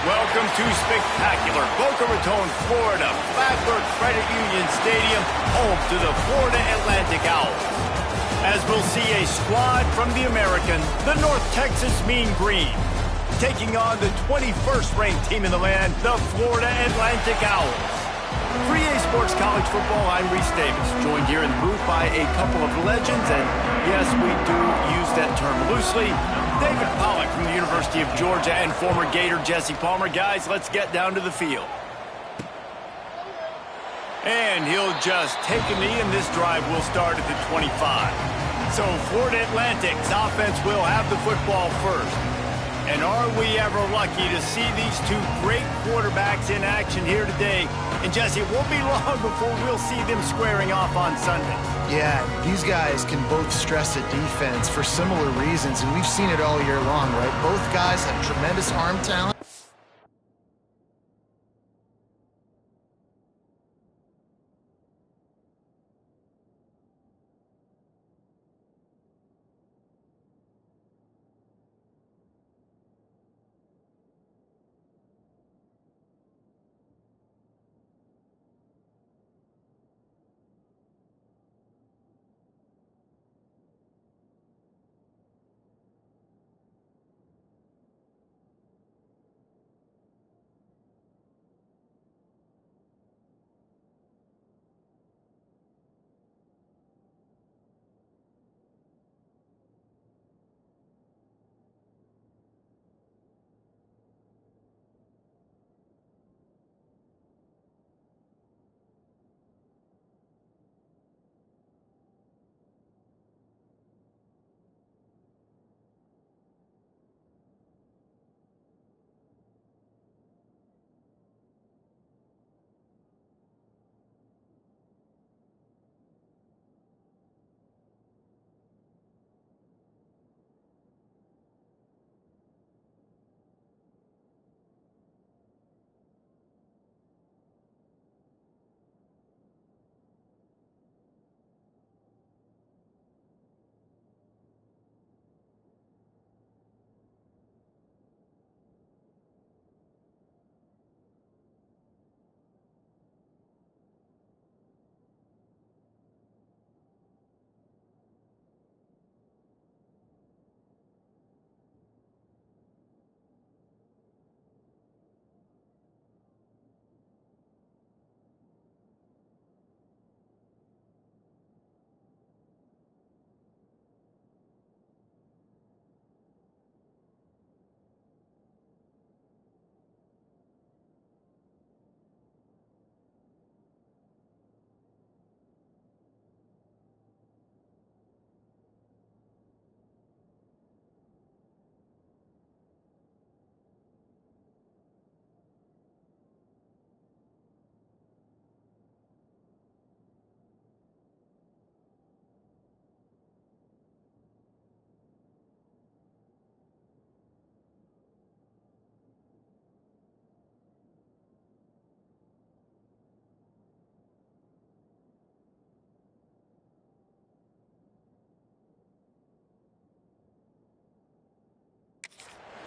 Welcome to spectacular Boca Raton, Florida, Flatbird Credit Union Stadium, home to the Florida Atlantic Owls. As we'll see a squad from the American, the North Texas Mean Green, taking on the 21st ranked team in the land, the Florida Atlantic Owls. For EA Sports College Football, I'm Reese Davis, joined here in the booth by a couple of legends, and yes, we do use that term loosely. David Pollack from the University of Georgia and former Gator Jesse Palmer. Guys, let's get down to the field. And he'll just take a knee, and this drive will start at the 25. So Florida Atlantic's offense will have the football first. And are we ever lucky to see these two great quarterbacks in action here today? And Jesse, it won't be long before we'll see them squaring off on Sunday. Yeah, these guys can both stress a defense for similar reasons, and we've seen it all year long, right? Both guys have tremendous arm talent.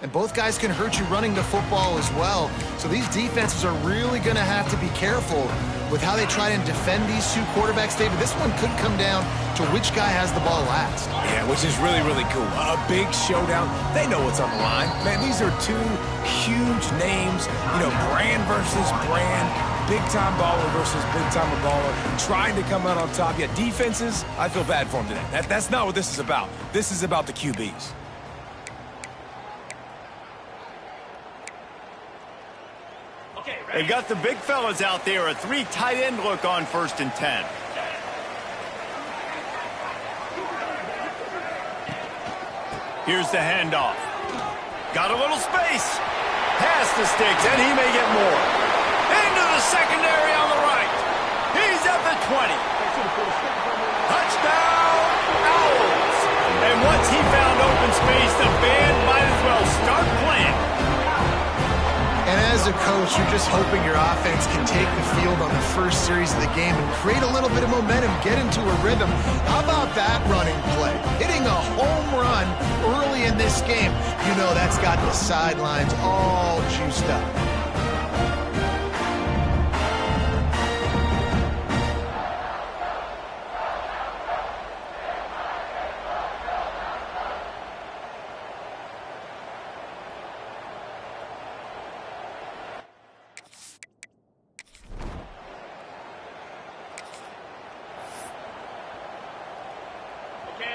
And both guys can hurt you running the football as well. So these defenses are really going to have to be careful with how they try and defend these two quarterbacks, David. This one could come down to which guy has the ball last. Yeah, which is really, really cool. A big showdown. They know what's on the line. Man, these are two huge names. You know, brand versus brand. Big-time baller versus big-time baller. Trying to come out on top. Yeah, defenses, I feel bad for them today. That's not what this is about. This is about the QBs. They got the big fellas out there, a 3 tight end look on 1st and 10. Here's the handoff. Got a little space. Past the sticks, and he may get more. Into the secondary on the right. He's at the 20. Touchdown, Owls. And once he found open space, the band might as well start playing. And as a coach, you're just hoping your offense can take the field on the first series of the game and create a little bit of momentum, get into a rhythm. How about that running play? Hitting a home run early in this game. You know that's got the sidelines all juiced up.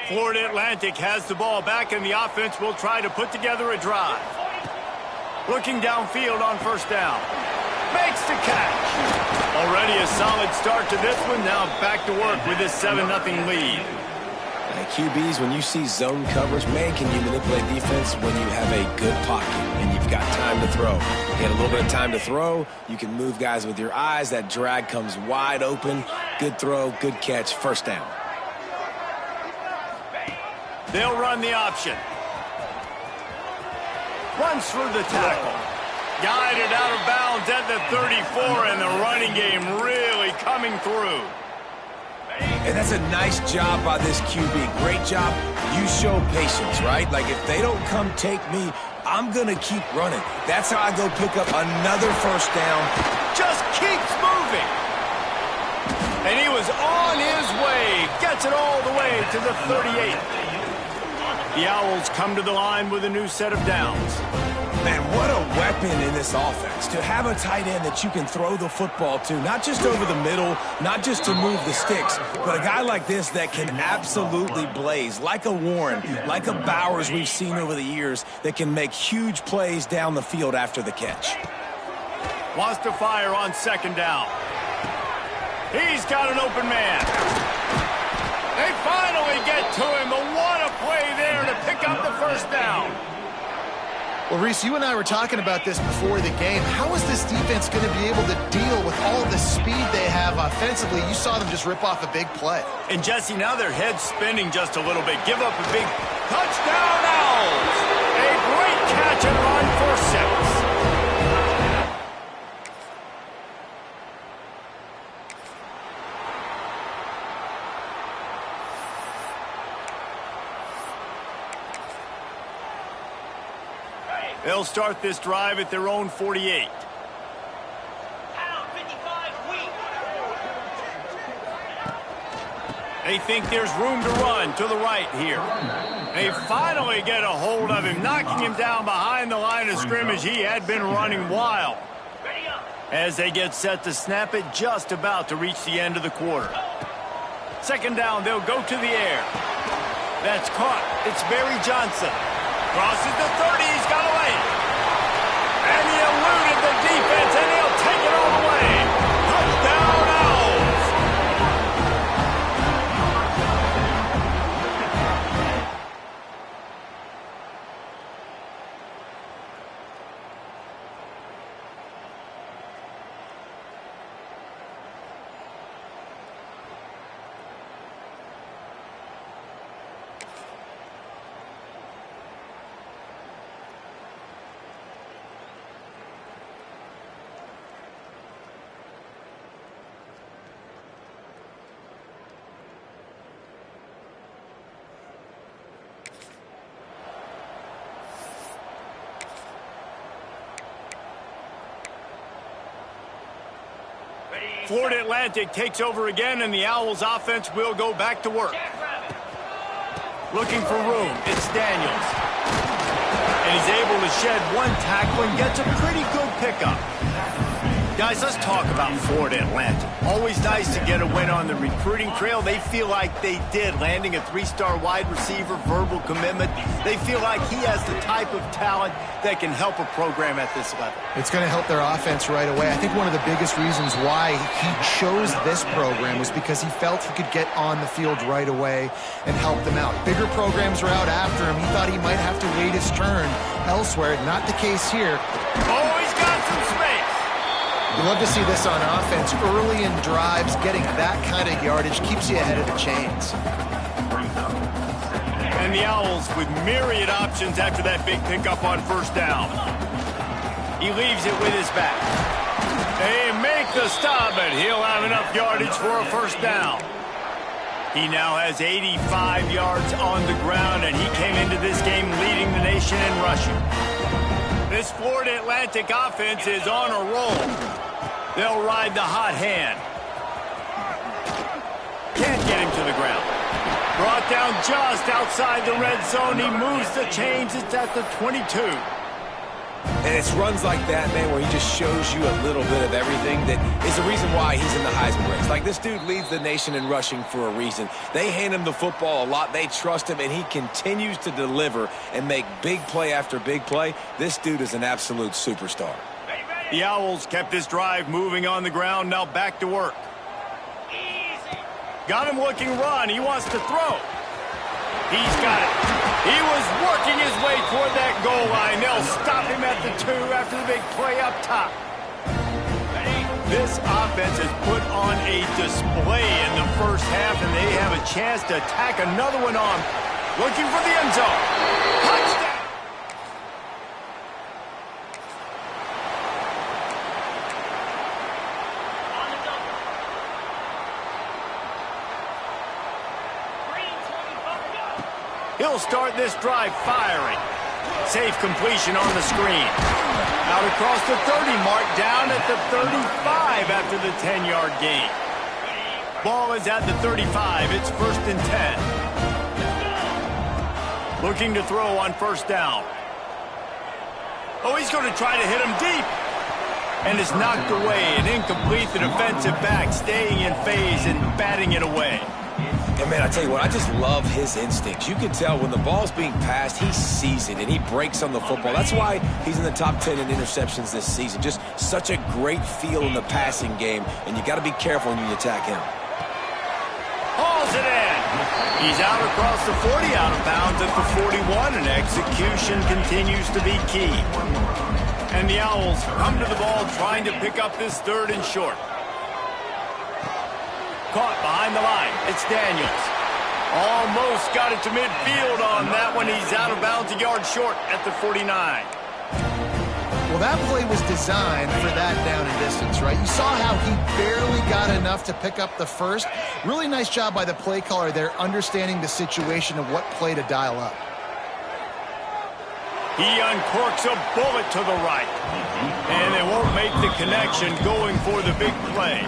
Florida Atlantic has the ball back, and the offense will try to put together a drive. Looking downfield on first down. Makes the catch. Already a solid start to this one. Now back to work with this 7-0 lead. QBs, when you see zone coverage, man, can you manipulate defense when you have a good pocket and you've got time to throw. You get a little bit of time to throw. You can move guys with your eyes. That drag comes wide open. Good throw, good catch, first down. They'll run the option. Runs through the tackle. Guided out of bounds at the 34, and the running game really coming through. And that's a nice job by this QB. Great job. You show patience, right? Like, if they don't come take me, I'm going to keep running. That's how I go pick up another first down. Just keeps moving. And he was on his way. Gets it all the way to the 38. The Owls come to the line with a new set of downs. Man, what a weapon in this offense. To have a tight end that you can throw the football to, not just over the middle, not just to move the sticks, but a guy like this that can absolutely blaze, like a Warren, like a Bowers we've seen over the years, that can make huge plays down the field after the catch. Wants to fire on second down. He's got an open man. They finally get to him, but what a play there to pick up the first down. Well, Reese, you and I were talking about this before the game. How is this defense going to be able to deal with all the speed they have offensively? You saw them just rip off a big play. And, Jesse, now their head's spinning just a little bit. Give up a big touchdown, Owls. A great catch and run for 6. They'll start this drive at their own 48. They think there's room to run to the right here. They finally get a hold of him, knocking him down behind the line of scrimmage. He had been running wild. As they get set to snap it, just about to reach the end of the quarter. Second down, they'll go to the air. That's caught. It's Barry Johnson. Crosses the 30, he's got away. And he eluded the defense, and he'll take it all the way. Touchdown, Owls. Florida Atlantic takes over again, and the Owls offense will go back to work. Looking for room, it's Daniels. And he's able to shed one tackle and gets a pretty good pickup. Guys, let's talk about Florida Atlantic. Always nice to get a win on the recruiting trail. They feel like they did, landing a 3-star wide receiver, verbal commitment. They feel like he has the type of talent that can help a program at this level. It's going to help their offense right away. I think one of the biggest reasons why he chose this program was because he felt he could get on the field right away and help them out. Bigger programs were out after him. He thought he might have to wait his turn elsewhere. Not the case here. Oh, he's got some space. You love to see this on offense. Early in drives, getting that kind of yardage keeps you ahead of the chains. And the Owls with myriad options after that big pickup on first down. He leaves it with his back. They make the stop, and he'll have enough yardage for a first down. He now has 85 yards on the ground, and he came into this game leading the nation in rushing. This Florida Atlantic offense is on a roll. They'll ride the hot hand. Can't get him to the ground. Brought down just outside the red zone. He moves the chains. It's at the 22. And it's runs like that, man, where he just shows you a little bit of everything that is the reason why he's in the Heisman race. Like, this dude leads the nation in rushing for a reason. They hand him the football a lot. They trust him, and he continues to deliver and make big play after big play. This dude is an absolute superstar. The Owls kept this drive moving on the ground. Now back to work. Got him looking run. He wants to throw. He's got it. He was working his way toward that goal line. They'll stop him at the 2 after the big play up top. This offense has put on a display in the first half, and they have a chance to tack another one on. Looking for the end zone. Touchdown! He'll start this drive firing. Safe completion on the screen. Out across the 30 mark, down at the 35 after the 10-yard gain. Ball is at the 35. It's 1st and 10. Looking to throw on first down. Oh, he's going to try to hit him deep. And it's knocked away and incomplete. The defensive back staying in phase and batting it away. And, man, I tell you what, I just love his instincts. You can tell when the ball's being passed, he sees it, and he breaks on the football. That's why he's in the top 10 in interceptions this season. Just such a great feel in the passing game, and you got to be careful when you attack him. Hauls it in. He's out across the 40, out of bounds at the 41, and execution continues to be key. And the Owls come to the ball trying to pick up this 3rd and short. Caught behind the line. It's Daniels. Almost got it to midfield on that one. He's out of bounds, a yard short at the 49. Well, that play was designed for that down and distance, right? You saw how he barely got enough to pick up the first. Really nice job by the play caller there, understanding the situation of what play to dial up. He uncorks a bullet to the right. And they won't make the connection going for the big play.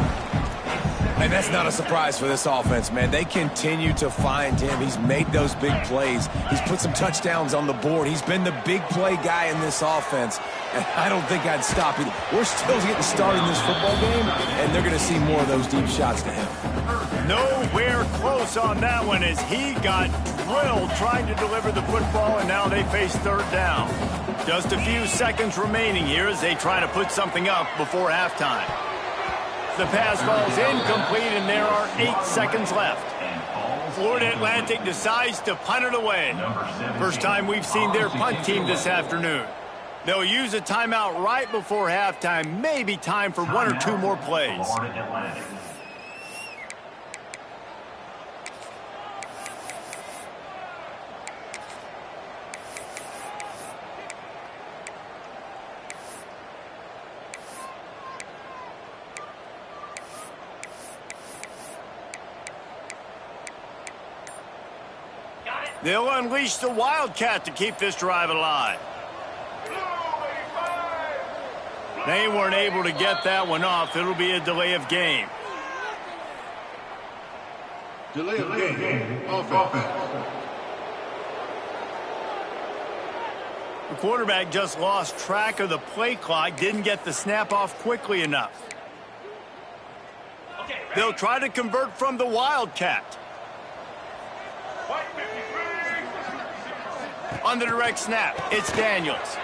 And that's not a surprise for this offense, man. They continue to find him. He's made those big plays. He's put some touchdowns on the board. He's been the big play guy in this offense. And I don't think I'd stop either. We're still getting started in this football game, and they're going to see more of those deep shots to him. Nowhere close on that one as he got drilled trying to deliver the football, and now they face 3rd down. Just a few seconds remaining here as they try to put something up before halftime. The pass falls incomplete, and there are 8 seconds left. Florida Atlantic decides to punt it away. First time we've seen their punt team this afternoon. They'll use a timeout right before halftime. Maybe time for 1 or 2 more plays. They'll unleash the Wildcat to keep this drive alive. They weren't able to get that one off. It'll be a delay of game. Delay of game. Offense. The quarterback just lost track of the play clock, didn't get the snap off quickly enough. They'll try to convert from the Wildcat. On the direct snap, it's Daniels.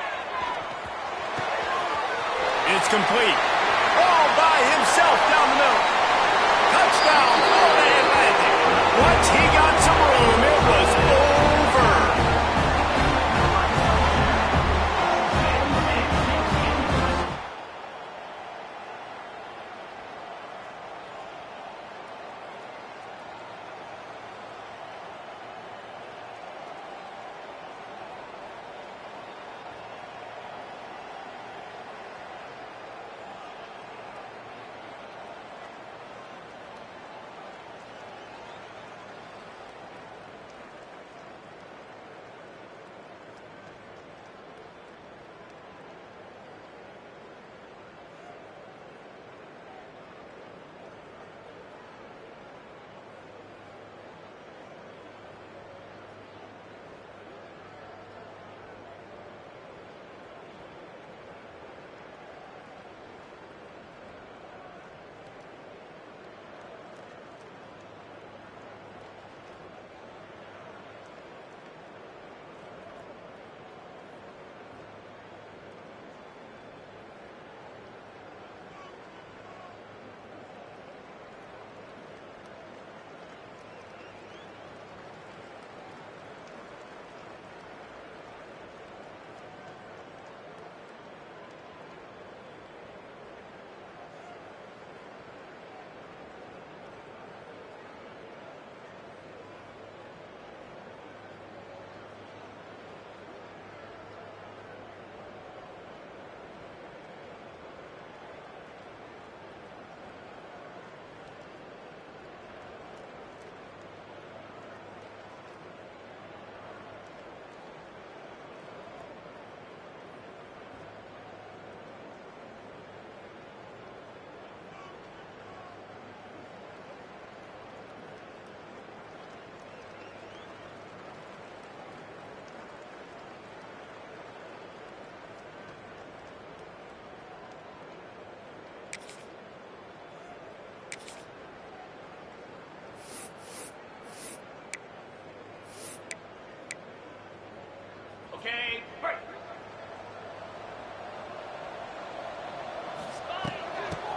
It's complete. All by himself down the middle. Touchdown, Florida Atlantic. Once he got some room, it was over.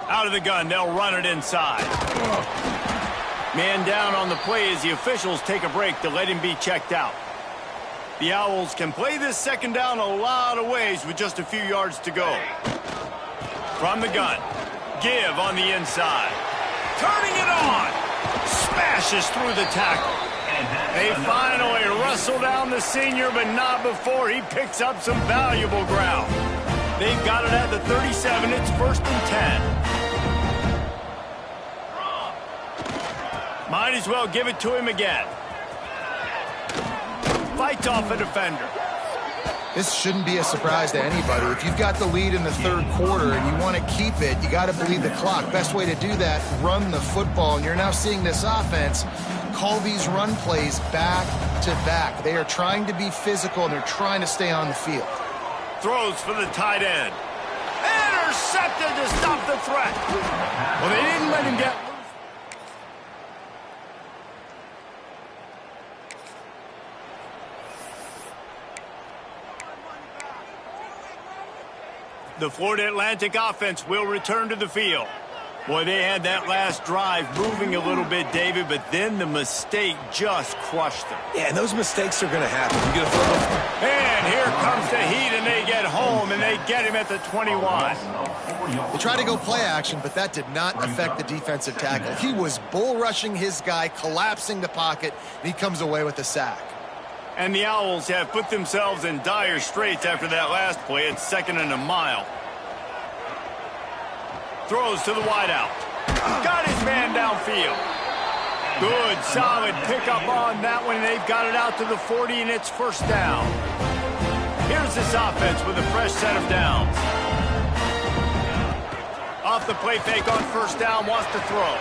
Out of the gun, they'll run it inside. Man down on the play as the officials take a break to let him be checked out. The Owls can play this second down a lot of ways with just a few yards to go. From the gun, give on the inside. Turning it on. Smashes through the tackle. They finally wrestle down the senior, but not before he picks up some valuable ground. They've got it at the 37. It's 1st and 10. Might as well give it to him again. Fights off a defender. This shouldn't be a surprise to anybody. If you've got the lead in the third quarter and you want to keep it, you got to bleed the clock. Best way to do that, run the football. And you're now seeing this offense call these run plays back to back. They are trying to be physical, and they're trying to stay on the field. Throws for the tight end. Intercepted to stop the threat. Well, they didn't let him get loose. The Florida Atlantic offense will return to the field. Boy, they had that last drive moving a little bit, David, but then the mistake just crushed them. Yeah, and those mistakes are going to happen. You get a throw. And here comes the heat, and they get home, and they get him at the 21. They tried to go play action, but that did not affect the defensive tackle. He was bull rushing his guy, collapsing the pocket, and he comes away with a sack. And the Owls have put themselves in dire straits after that last play. It's 2nd and a mile. Throws to the wideout. Got his man downfield. Good, solid pickup on that one. They've got it out to the 40, and it's 1st down. Here's this offense with a fresh set of downs. Off the play fake on 1st down, wants to throw.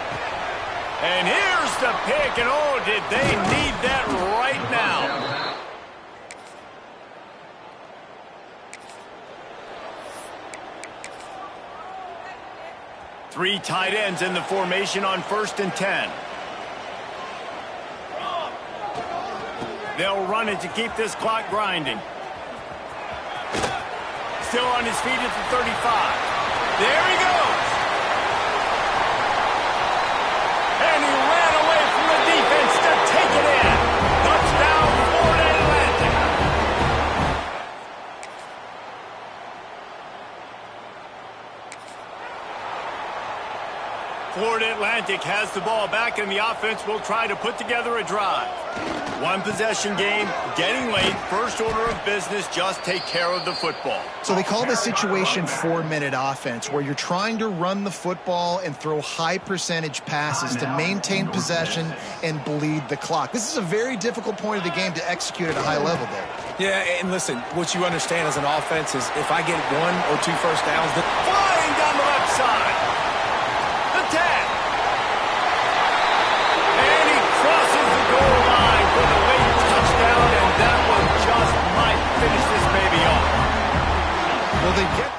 And here's the pick, and oh, did they need that right now. Three tight ends in the formation on 1st and 10. They'll run it to keep this clock grinding. Still on his feet at the 35. There he goes. And he ran away from the defense to take it in. Touchdown, Florida Atlantic. Florida Atlantic has the ball back, and the offense will try to put together a drive. One possession game, getting late, first order of business, just take care of the football. So they call this situation 4-minute offense, where you're trying to run the football and throw high percentage passes to maintain possession and bleed the clock. This is a very difficult point of the game to execute at a high level there. Yeah, and listen, what you understand as an offense is if I get 1 or 2 first downs, flying down the left side. The tag. And he crosses the goal line for the late touchdown, and that one just might finish this baby off. Will they get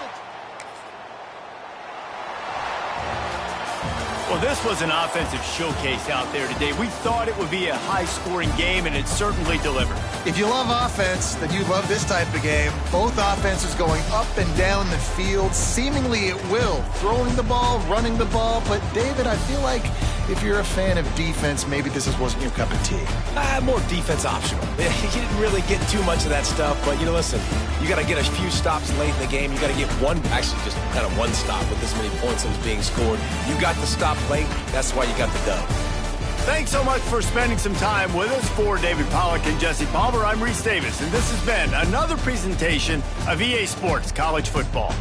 Well, this was an offensive showcase out there today. We thought it would be a high-scoring game, and it certainly delivered. If you love offense, then you love this type of game. Both offenses going up and down the field, seemingly at will. Throwing the ball, running the ball. But, David, I feel like if you're a fan of defense, maybe this wasn't your cup of tea. more defense optional. You didn't really get too much of that stuff, but, you know, listen, you got to get a few stops late in the game. You got to get actually just kind of one stop with this many points that was being scored. You got the stop late. That's why you got the dub. Thanks so much for spending some time with us. For David Pollack and Jesse Palmer, I'm Reese Davis, and this has been another presentation of EA Sports College Football.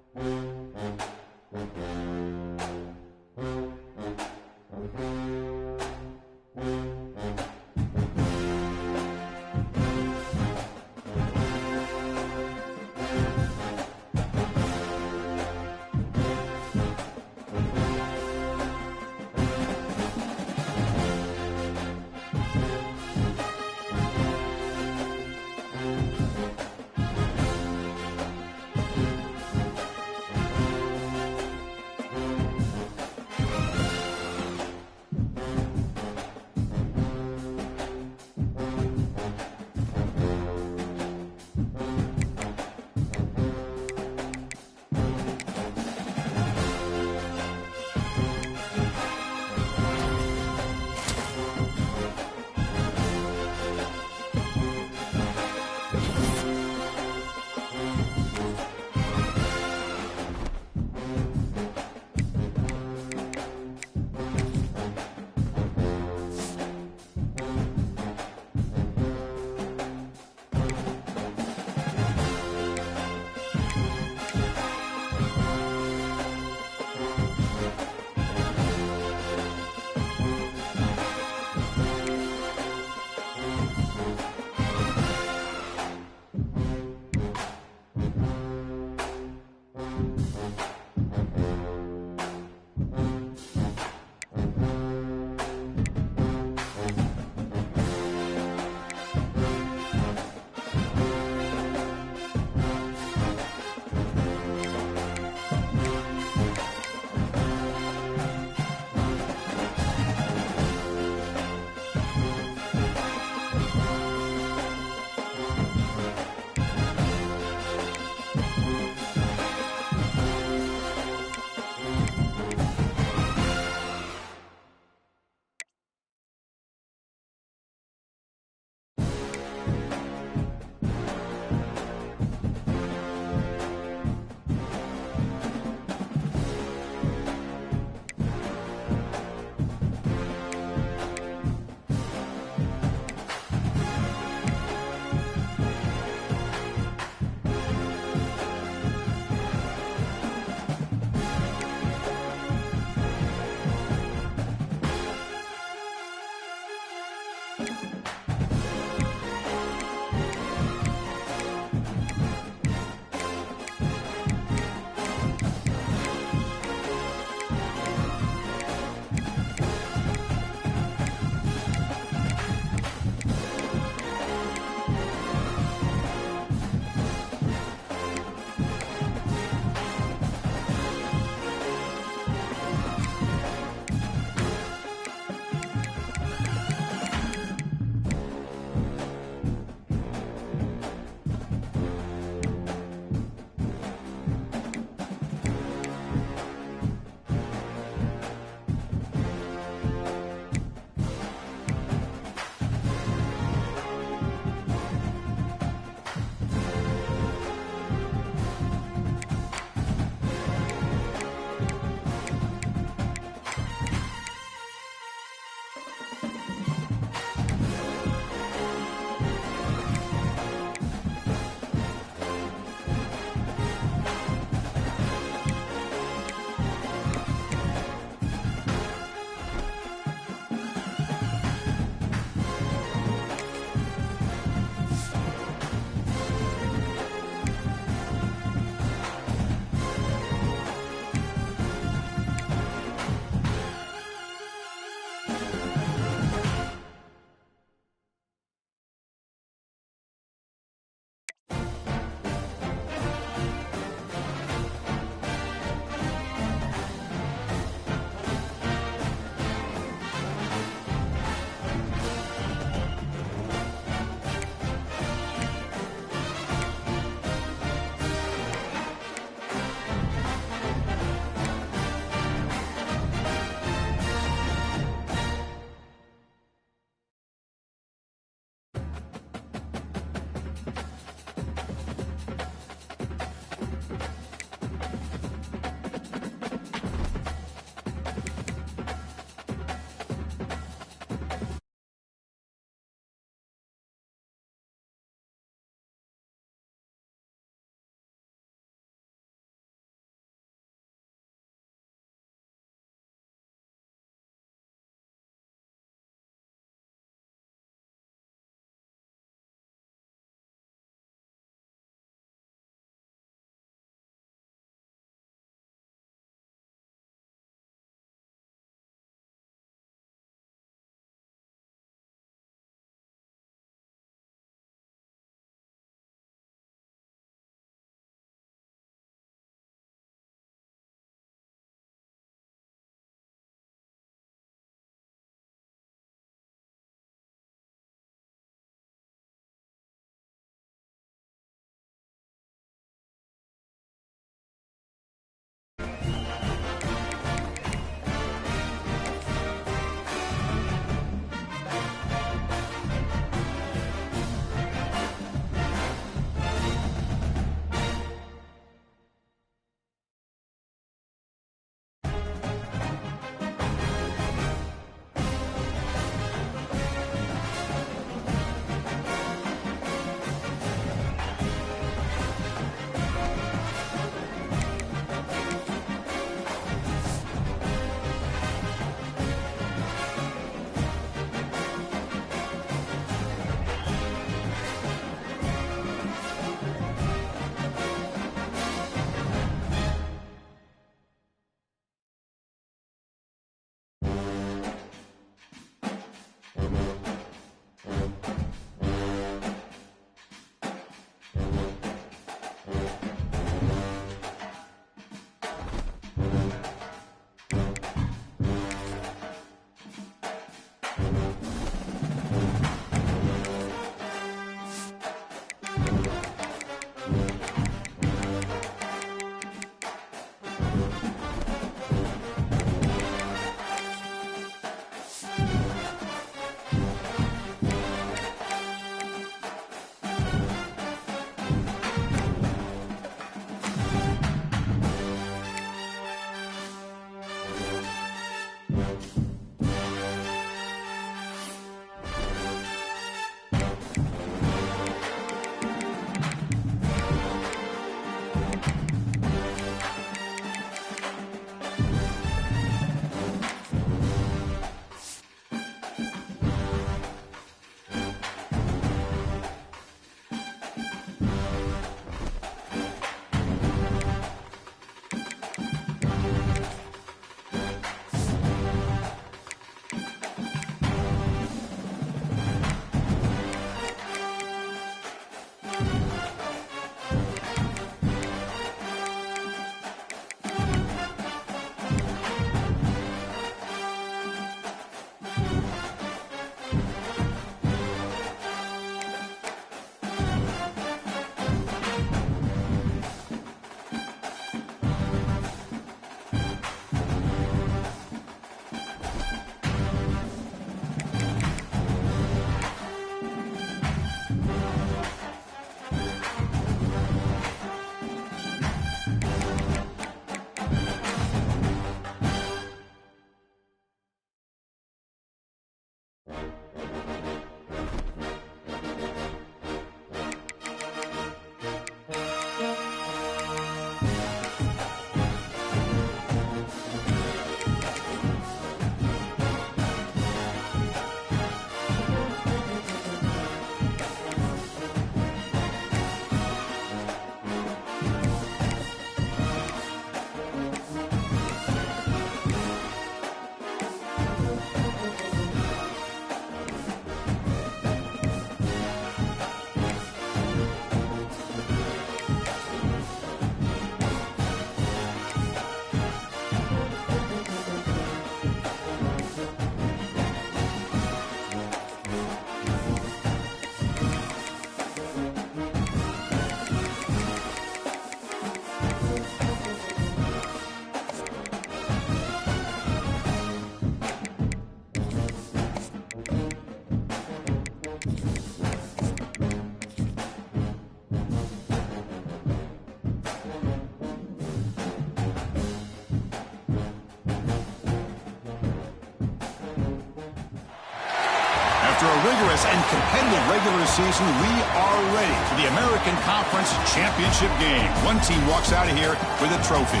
After a rigorous and competitive regular season, we are ready for the American Conference Championship game. One team walks out of here with a trophy.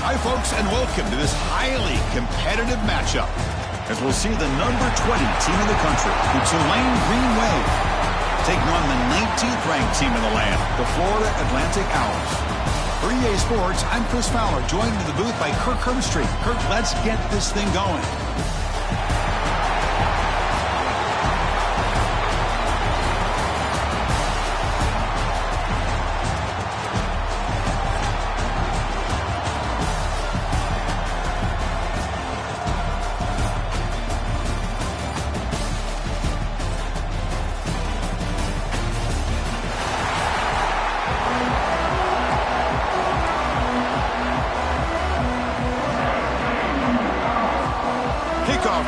Hi, folks, and welcome to this highly competitive matchup as we'll see the number 20 team in the country, the Tulane Green Wave, taking on the 19th ranked team in the land, the Florida Atlantic Owls. For EA Sports, I'm Chris Fowler, joined in the booth by Kirk Herbstreit. Kirk, let's get this thing going.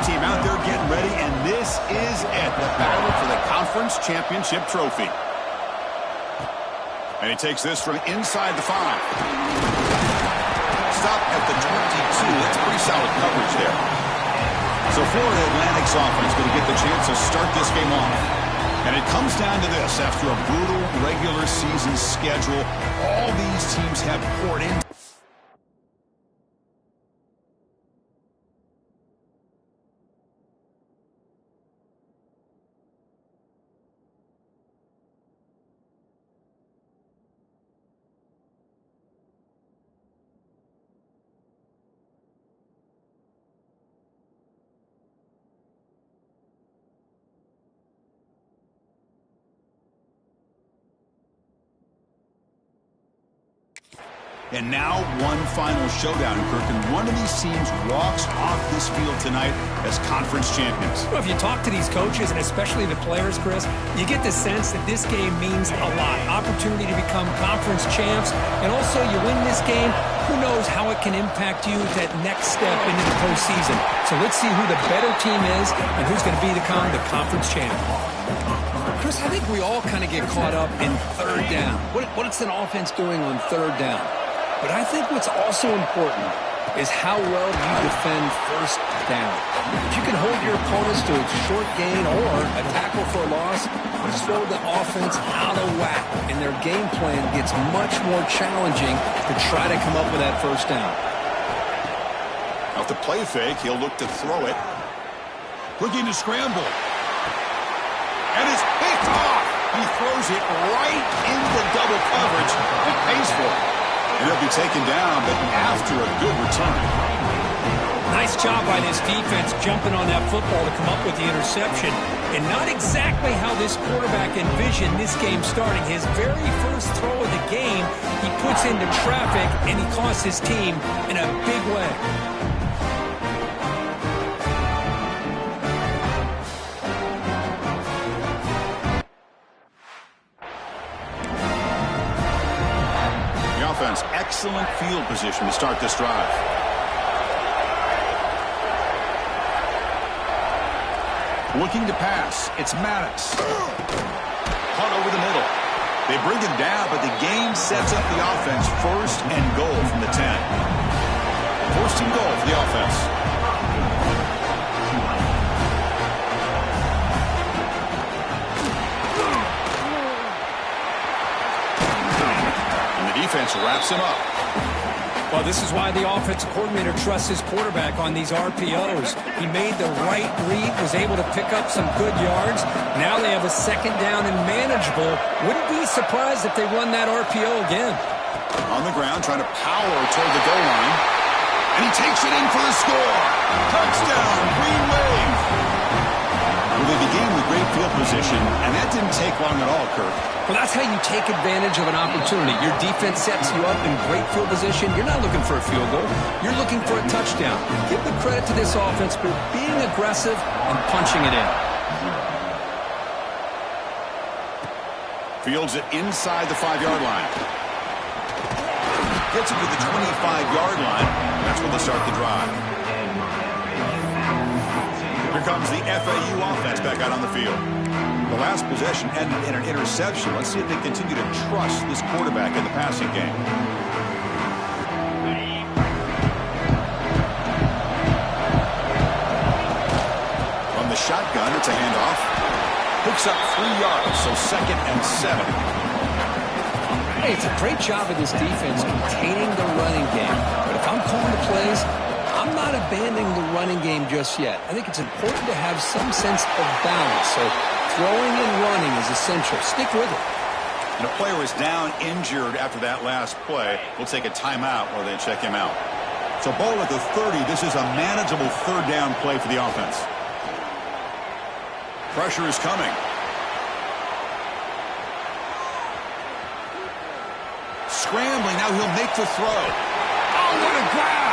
Team out there getting ready, and this is it, the battle for the conference championship trophy. And he takes this from inside the 5. Stop at the 22. That's pretty solid coverage there. So Florida Atlantic's offense going to get the chance to start this game off. And it comes down to this. After a brutal regular season schedule, all these teams have poured in. And now one final showdown, Kirk, and one of these teams walks off this field tonight as conference champions. Well, if you talk to these coaches, and especially the players, Chris, you get the sense that this game means a lot. Opportunity to become conference champs, and also you win this game, who knows how it can impact you at that next step into the postseason. So let's see who the better team is and who's going to become the conference champ. Chris, I think we all kind of get caught up in third down. What's an offense doing on third down? But I think what's also important is how well you defend first down. If you can hold your opponents to a short gain or a tackle for a loss, you throw the offense out of whack, and their game plan gets much more challenging to try to come up with that first down. Off the play fake, he'll look to throw it. Looking to scramble. And it's picked off. He throws it right into double coverage and pays for it. And he'll be taken down, but after a good return. Nice job by this defense jumping on that football to come up with the interception. And not exactly how this quarterback envisioned this game starting. His very first throw of the game, he puts into traffic, and he costs his team in a big way. Excellent field position to start this drive. Looking to pass. It's Maddox. Caught over the middle. They bring him down, but the game sets up the offense. First and goal from the 10. First and goal for the offense. sets him up. Well, this is why the offensive coordinator trusts his quarterback on these RPOs. He made the right read, was able to pick up some good yards. Now they have a second down and manageable. Wouldn't be surprised if they run that RPO again. On the ground, trying to power toward the goal line. And he takes it in for the score. Touchdown, Green Wave. Well, they began with great field position, and that didn't take long at all, Kirk. Well, that's how you take advantage of an opportunity. Your defense sets you up in great field position. You're not looking for a field goal. You're looking for a touchdown. Give the credit to this offense for being aggressive and punching it in. Fields it inside the 5-yard line. Gets it to the 25-yard line. That's where they start the drive. Here comes the FAU offense back out on the field. The last possession ended in an interception. Let's see if they continue to trust this quarterback in the passing game. From the shotgun, it's a handoff. Picks up 3 yards, so 2nd and 7. Hey, it's a great job of this defense containing the running game. But if I'm calling the plays, I'm not abandoning the running game just yet. I think it's important to have some sense of balance. So throwing and running is essential. Stick with it. And a player is down injured after that last play. We'll take a timeout while they check him out. So ball at the 30. This is a manageable 3rd down play for the offense. Pressure is coming. Scrambling. Now he'll make the throw. Oh, what a grab!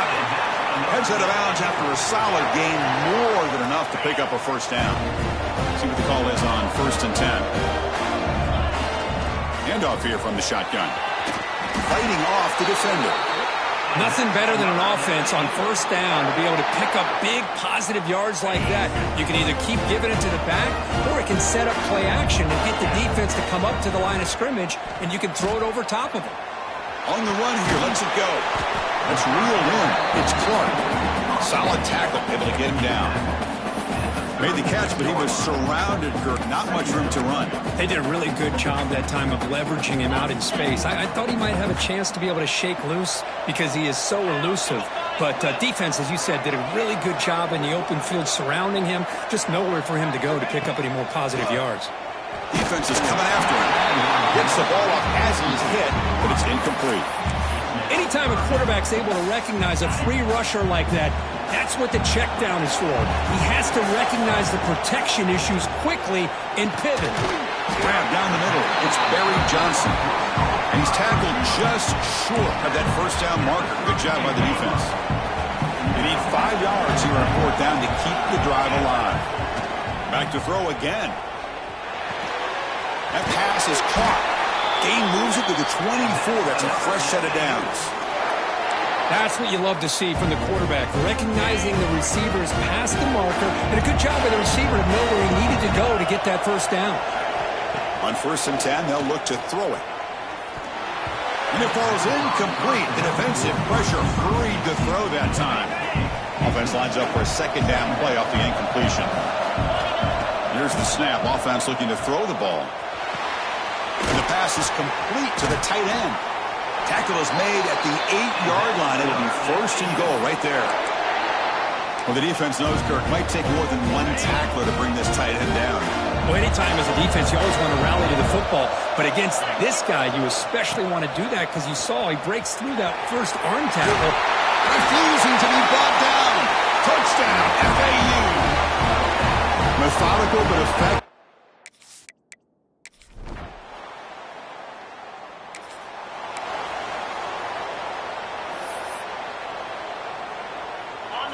Heads out of bounds after a solid gain, more than enough to pick up a 1st down. See what the call is on 1st and 10. Handoff here from the shotgun. Fighting off the defender. Nothing better than an offense on 1st down to be able to pick up big positive yards like that. You can either keep giving it to the back, or it can set up play action and get the defense to come up to the line of scrimmage, and you can throw it over top of them. On the run here, lets it go. It's reeled in. It's Clark. Solid tackle, able to get him down. Made the catch, but he was surrounded, Kirk. Not much room to run. They did a really good job that time of leveraging him out in space. I thought he might have a chance to be able to shake loose because he is so elusive. But defense, as you said, did a really good job in the open field surrounding him. Just nowhere for him to go to pick up any more positive yards. Defense is coming after him. Gets the ball off as he's hit, but it's incomplete. Anytime a quarterback's able to recognize a free rusher like that, that's what the check down is for. He has to recognize the protection issues quickly and pivot. Grab down the middle. It's Barry Johnson. And he's tackled just short of that 1st down marker. Good job by the defense. They need 5 yards here on 4th down to keep the drive alive. Back to throw again. That pass is caught. Gain moves it to the 24. That's a fresh set of downs. That's what you love to see from the quarterback, recognizing the receivers past the marker, and a good job by the receiver to know where he needed to go to get that 1st down. On 1st and 10, they'll look to throw it. And it falls incomplete. The defensive pressure hurried to throw that time. Offense lines up for a 2nd down play off the incompletion. Here's the snap. Offense looking to throw the ball. And the pass is complete to the tight end. Tackle is made at the 8-yard line. It'll be 1st and goal right there. Well, the defense knows, Kirk, might take more than one tackler to bring this tight end down. Well, anytime as a defense, you always want to rally to the football. But against this guy, you especially want to do that because you saw he breaks through that first arm tackle. Refusing to be brought down. Touchdown, FAU. Methodical but effective.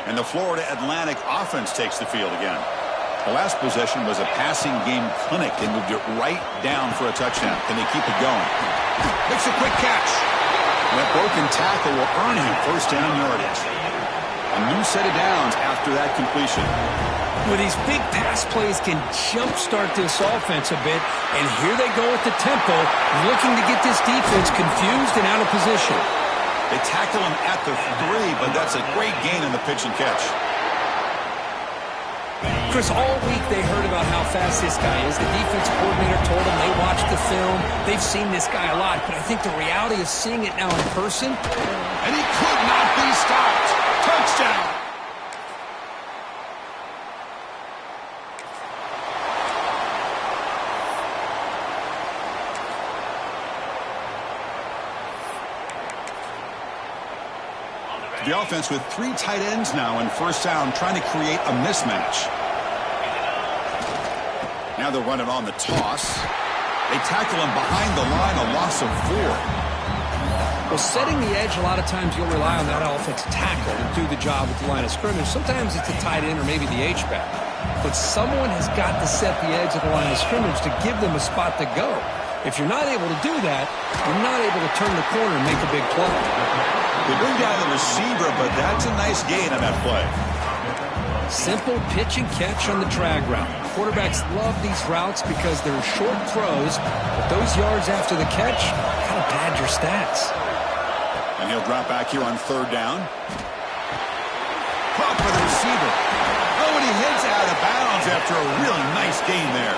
And the Florida Atlantic offense takes the field again. The last possession was a passing game clinic. They moved it right down for a touchdown. Can they keep it going? Makes a quick catch. And that broken tackle will earn him 1st down yardage. A new set of downs after that completion. Well, these big pass plays can jumpstart this offense a bit. And here they go at the tempo, looking to get this defense confused and out of position. They tackle him at the 3, but that's a great gain in the pitch and catch. Chris, all week they heard about how fast this guy is. The defense coordinator told them they watched the film. They've seen this guy a lot, but I think the reality of seeing it now in person. And he could not be stopped. Touchdown. The offense with 3 tight ends now in first down, trying to create a mismatch. Now they'll run it on the toss. They tackle him behind the line, a loss of 4. Well, setting the edge, a lot of times you'll rely on that offensive tackle to do the job at the line of scrimmage. Sometimes it's a tight end or maybe the H-back. But someone has got to set the edge of the line of scrimmage to give them a spot to go. If you're not able to do that, you're not able to turn the corner and make a big play. They bring down the receiver, but that's a nice gain on that play. Simple pitch and catch on the drag route. Quarterbacks love these routes because they're short throws, but those yards after the catch kind of pad your stats. And he'll drop back here on 3rd down. Caught for the receiver. Oh, and he heads out of bounds after a really nice gain there.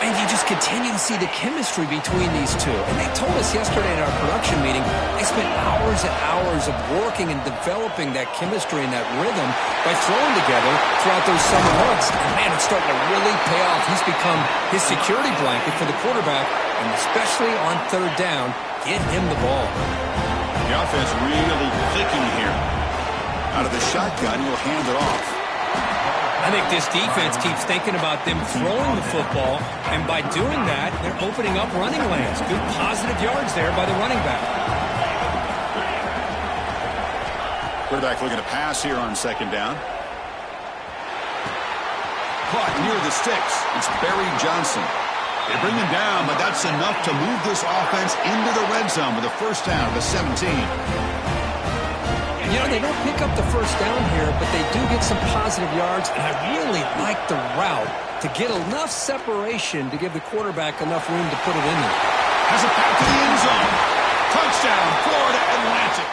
And you just continue to see the chemistry between these two. And they told us yesterday in our production meeting, they spent hours and hours of working and developing that chemistry and that rhythm by throwing together throughout those summer months. And man, it's starting to really pay off. He's become his security blanket for the quarterback, and especially on 3rd down, get him the ball. The offense really clicking here. Out of the shotgun, he'll hand it off. I think this defense keeps thinking about them throwing the football, and by doing that, they're opening up running lanes. Good positive yards there by the running back. Quarterback looking to pass here on 2nd down. Caught near the sticks. It's Barry Johnson. They bring him down, but that's enough to move this offense into the red zone with a first down at the 17. You know, they don't pick up the first down here, but they do get some positive yards, and I really like the route to get enough separation to give the quarterback enough room to put it in there. Has it back to the end zone. Touchdown, Florida Atlantic.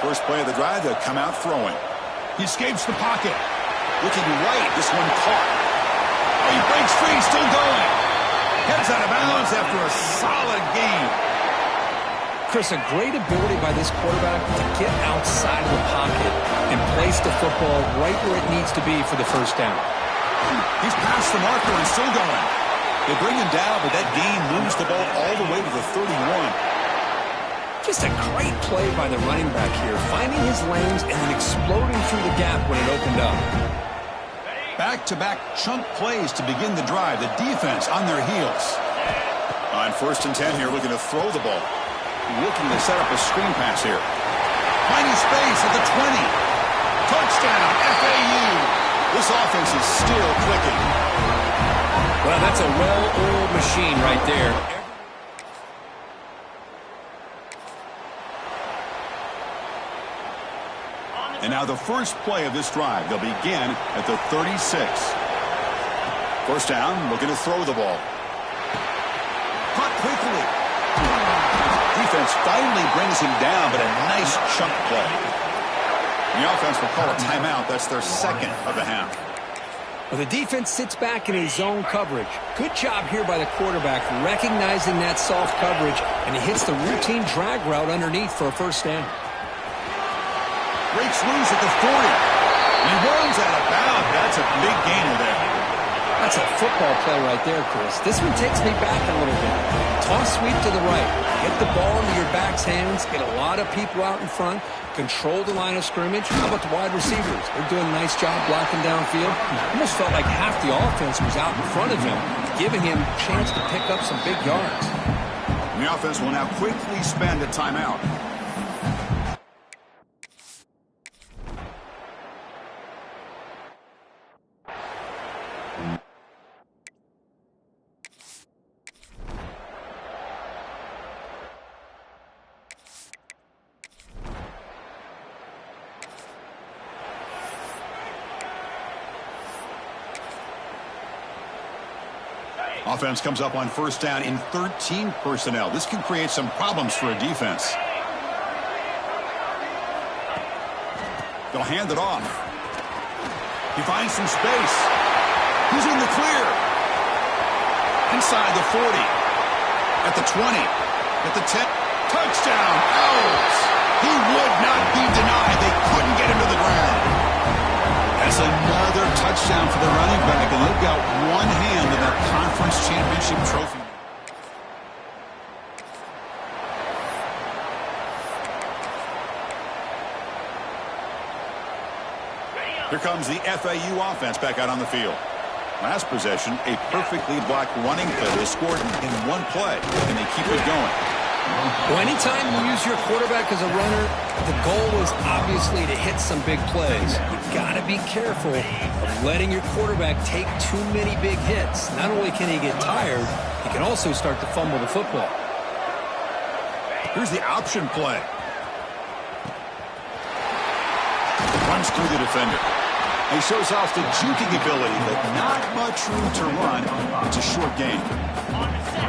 First play of the drive, they'll come out throwing. He escapes the pocket. Looking right, this one caught. Oh, he breaks free, still going. Heads out of bounds after a solid gain. Chris, a great ability by this quarterback to get outside of the pocket and place the football right where it needs to be for the first down. He's past the marker and still going. They bring him down, but that gain moves the ball all the way to the 31. Just a great play by the running back here, finding his lanes and then exploding through the gap when it opened up. Back-to-back chunk plays to begin the drive. The defense on their heels. On 1st and 10 here, looking to throw the ball. Looking to set up a screen pass here. Finding space at the 20. Touchdown, FAU. This offense is still clicking. Well, that's a well-oiled machine right there. And now the first play of this drive. They'll begin at the 36. First down, looking to throw the ball. Caught quickly. Defense finally brings him down, but a nice chunk play. And the offense will call a timeout. That's their 2nd of the half. Well, the defense sits back in his zone coverage. Good job here by the quarterback, recognizing that soft coverage, and he hits the routine drag route underneath for a first down. Breaks loose at the 40. He runs out of bounds. That's a big gainer there. That's a football play right there, Chris. This one takes me back a little bit. Toss sweep to the right. Get the ball into your back's hands. Get a lot of people out in front. Control the line of scrimmage. How about the wide receivers? They're doing a nice job blocking downfield. Almost felt like half the offense was out in front of him, giving him a chance to pick up some big yards. And the offense will now quickly spend a timeout. Offense comes up on first down in 13 personnel. This can create some problems for a defense. They'll hand it off. He finds some space. He's in the clear. Inside the 40. At the 20. At the 10. Touchdown. Elves. He would not be denied. They couldn't get him to the ground. That's another touchdown for the running back, and they've got one hand in that conference championship trophy. Here comes the FAU offense back out on the field. Last possession, a perfectly blocked running play. They scored in one play, and they keep it going. Well, anytime you use your quarterback as a runner, the goal is obviously to hit some big plays. You've got to be careful of letting your quarterback take too many big hits. Not only can he get tired, he can also start to fumble the football. Here's the option play. Runs through the defender. He shows off the juking ability, but not much room to run. It's a short game.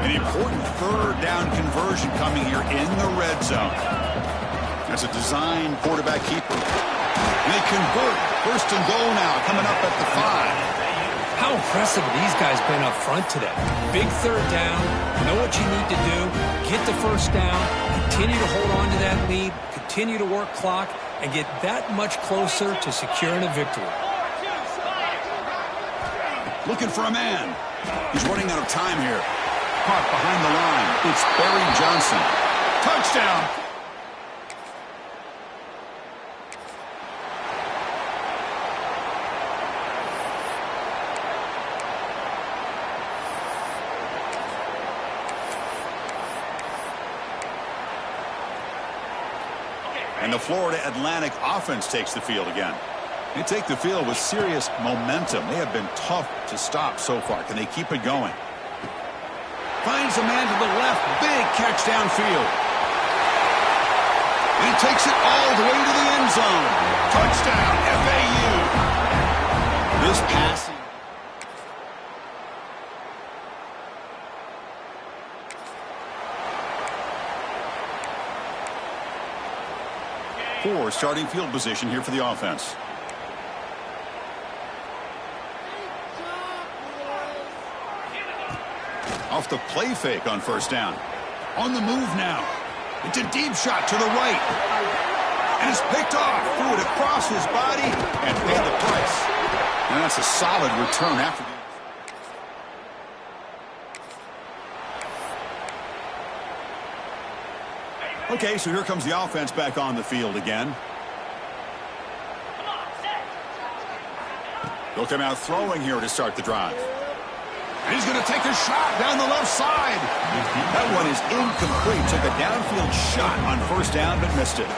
An important third down conversion coming here in the red zone. That's a design quarterback keeper. And they convert. First and goal now, coming up at the 5. How impressive have these guys been up front today? Big third down, know what you need to do, get the first down, continue to hold on to that lead, continue to work clock, and get that much closer to securing a victory. Looking for a man. He's running out of time here. Caught behind the line. It's Barry Johnson. Touchdown. And the Florida Atlantic offense takes the field again. They take the field with serious momentum. They have been tough to stop so far. Can they keep it going? Finds a man to the left. Big catch downfield. And he takes it all the way to the end zone. Touchdown, FAU. This passing. Poor starting field position here for the offense. Off the play fake on first down. On the move now. It's a deep shot to the right. And it's picked off. Threw it across his body and paid the price. And that's a solid return after the... Okay, so here comes the offense back on the field again. They'll come out throwing here to start the drive. And he's going to take a shot down the left side. That one is incomplete. Took a downfield shot on first down, but missed it.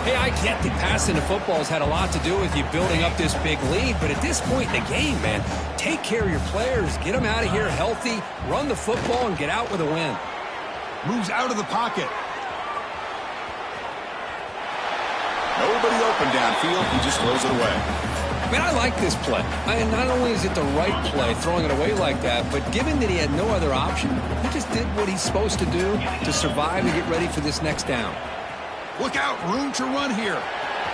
Hey, I get that passing the football has had a lot to do with you building up this big lead, but at this point in the game, man, take care of your players. Get them out of here healthy, run the football, and get out with a win. Moves out of the pocket. Nobody open downfield. He just throws it away. Man, I like this play. Not only is it the right play, throwing it away like that, but given that he had no other option, he just did what he's supposed to do to survive and get ready for this next down. Look out, room to run here.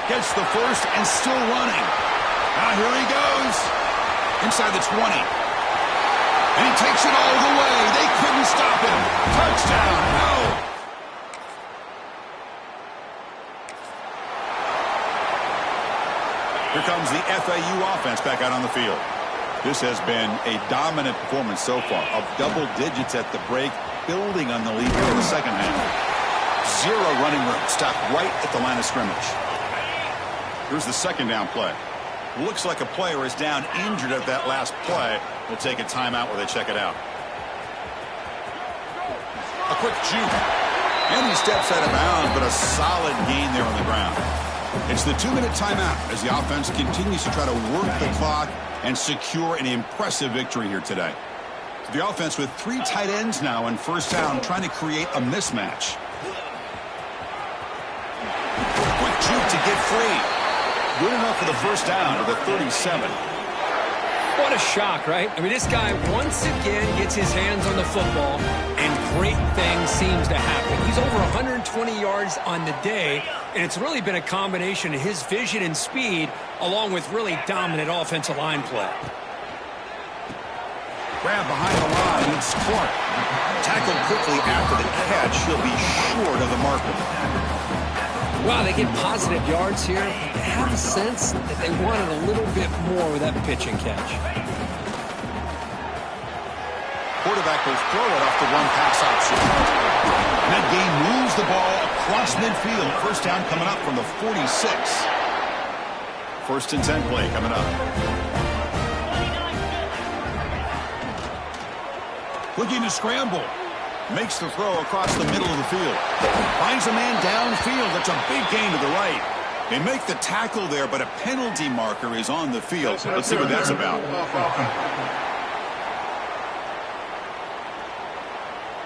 Gets the first and still running. Now here he goes. Inside the 20. And he takes it all the way. They couldn't stop him. Touchdown. No. Here comes the FAU offense back out on the field. This has been a dominant performance so far, of double digits at the break, building on the lead here in the second half. Zero running room, stopped right at the line of scrimmage. Here's the second down play. Looks like a player is down injured at that last play. We'll take a timeout while they check it out. A quick juke. And he steps out of bounds, but a solid gain there on the ground. It's the 2-minute timeout as the offense continues to try to work the clock and secure an impressive victory here today. The offense with 3 tight ends now on first down, trying to create a mismatch. Quick juke to get free. Good enough for the first down to the 37. What a shock, right? I mean, this guy once again gets his hands on the football, and great things seems to happen. He's over 120 yards on the day, and it's really been a combination of his vision and speed, along with really dominant offensive line play. Grab behind the line, it's Clark. Tackled quickly after the catch. He'll be short of the marker. Wow, they get positive yards here. I have a sense that they wanted a little bit more with that pitch and catch. Quarterback will throw it off the run-pass option. And that game moves the ball across midfield. First down coming up from the 46. 1st and 10 play coming up. Looking to scramble. Makes the throw across the middle of the field. Finds a man downfield. That's a big gain to the right. They make the tackle there, but a penalty marker is on the field. Let's see what that's about.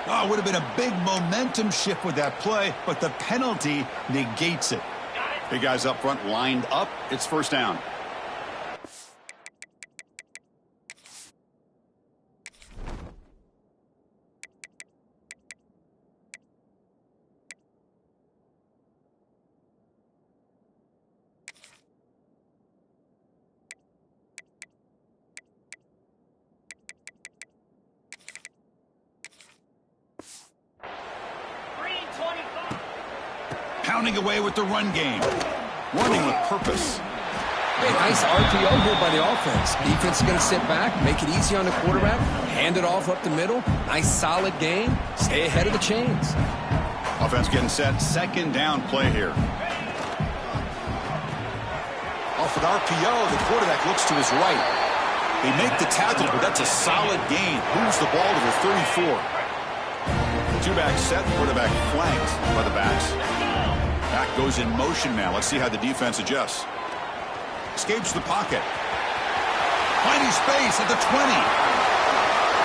Oh, it would have been a big momentum shift with that play, but the penalty negates it. Big guys up front lined up. It's 1st down. Pounding away with the run game. Running with purpose. Hey, nice RPO here by the offense. Defense is going to sit back, make it easy on the quarterback, hand it off up the middle. Nice solid game. Stay ahead of the chains. Offense getting set. 2nd down play here. Off with RPO, the quarterback looks to his right. They make the tackle, but that's a solid gain. Moves the ball to the 34. Two-back set, quarterback flanked by the backs. Back goes in motion now. Let's see how the defense adjusts. Escapes the pocket. Finding space at the 20.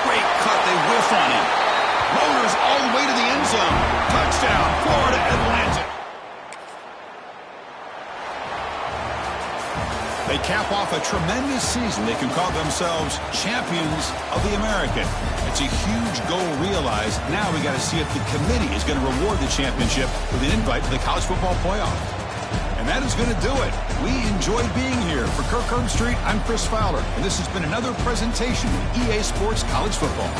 Great cut. They whiff on him. Rollers all the way to the end zone. Touchdown, Florida Atlantic. They cap off a tremendous season. They can call themselves champions of the American. It's a huge goal realized. Now we got to see if the committee is going to reward the championship with an invite to the college football playoff. And that is going to do it. We enjoyed being here. For Kirk Herbstreit, I'm Chris Fowler, and this has been another presentation of EA Sports College Football.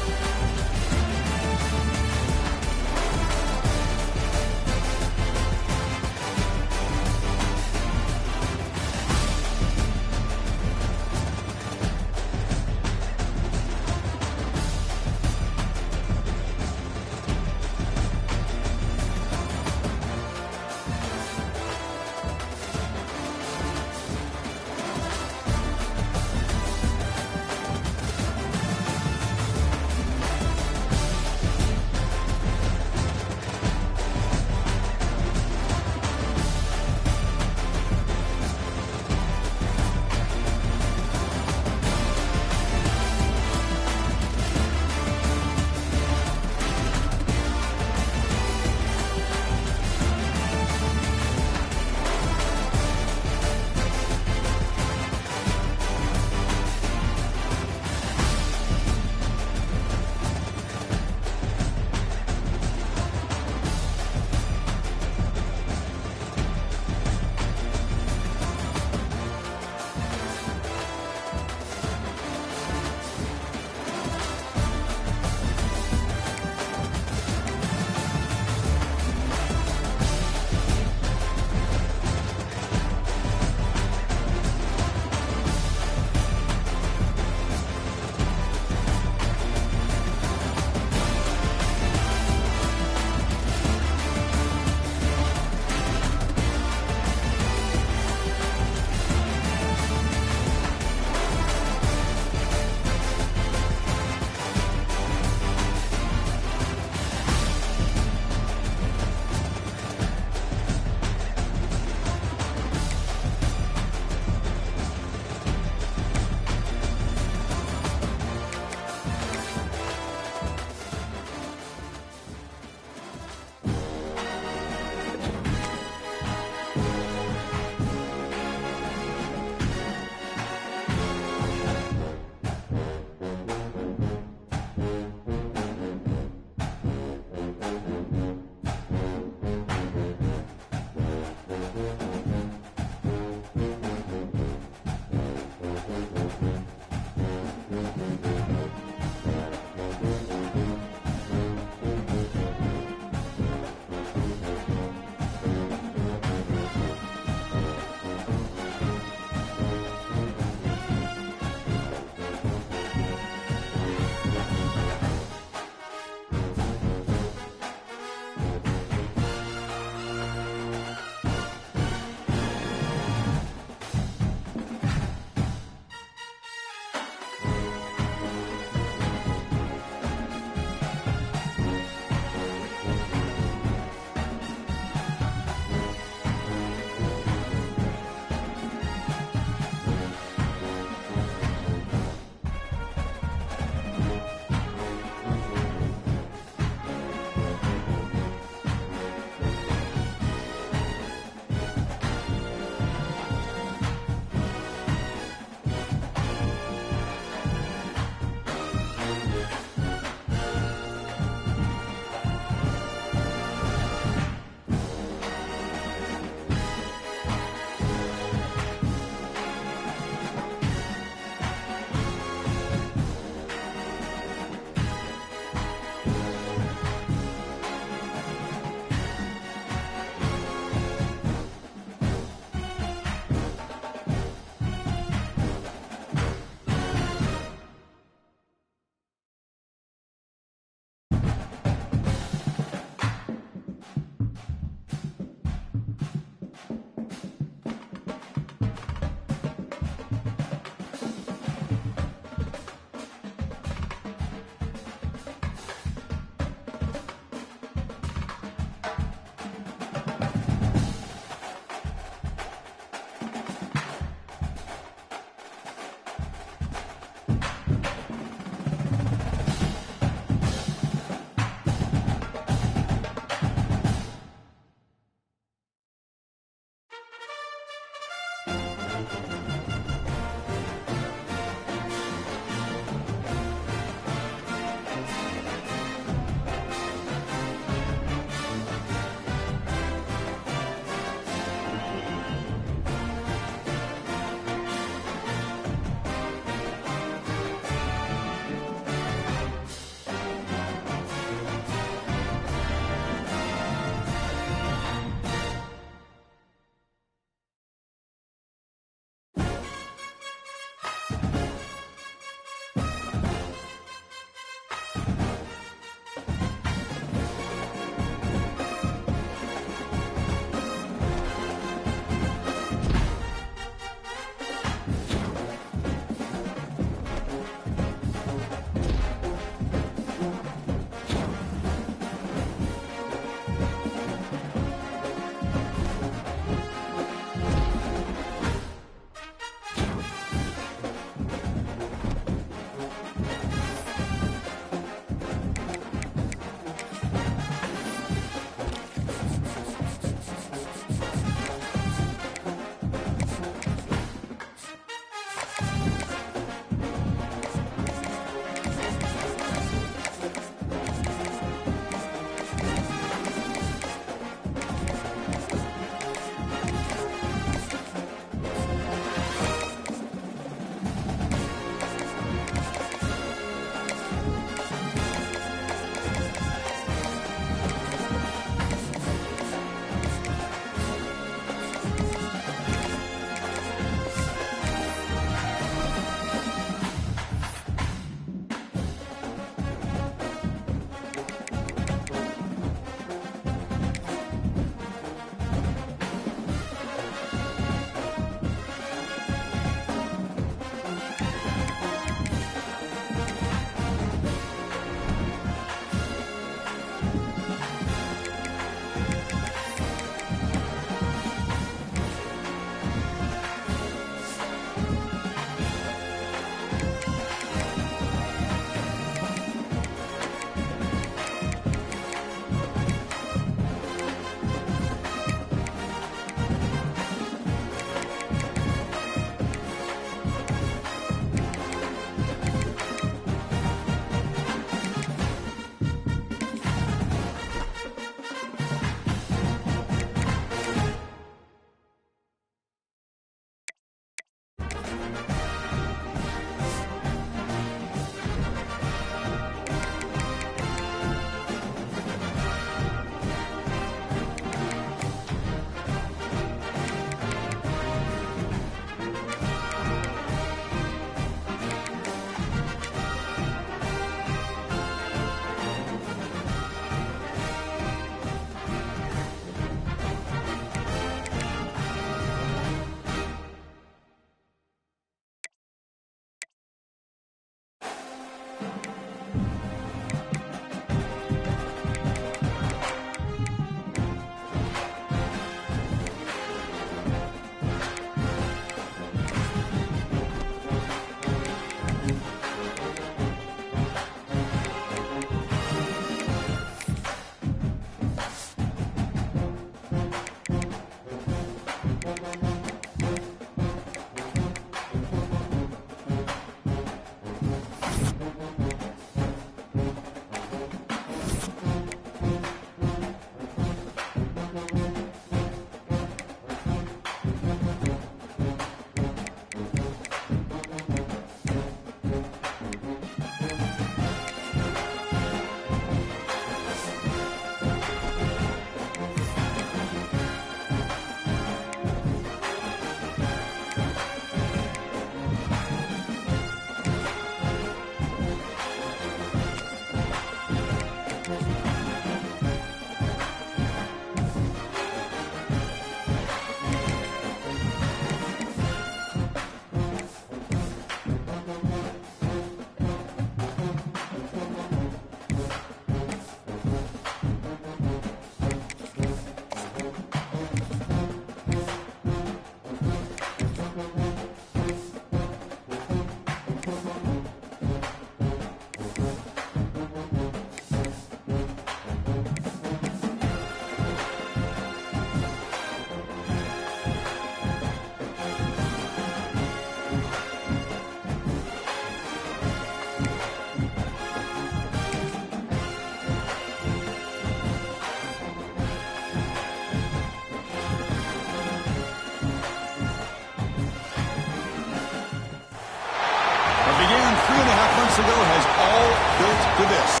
ago has all built to this.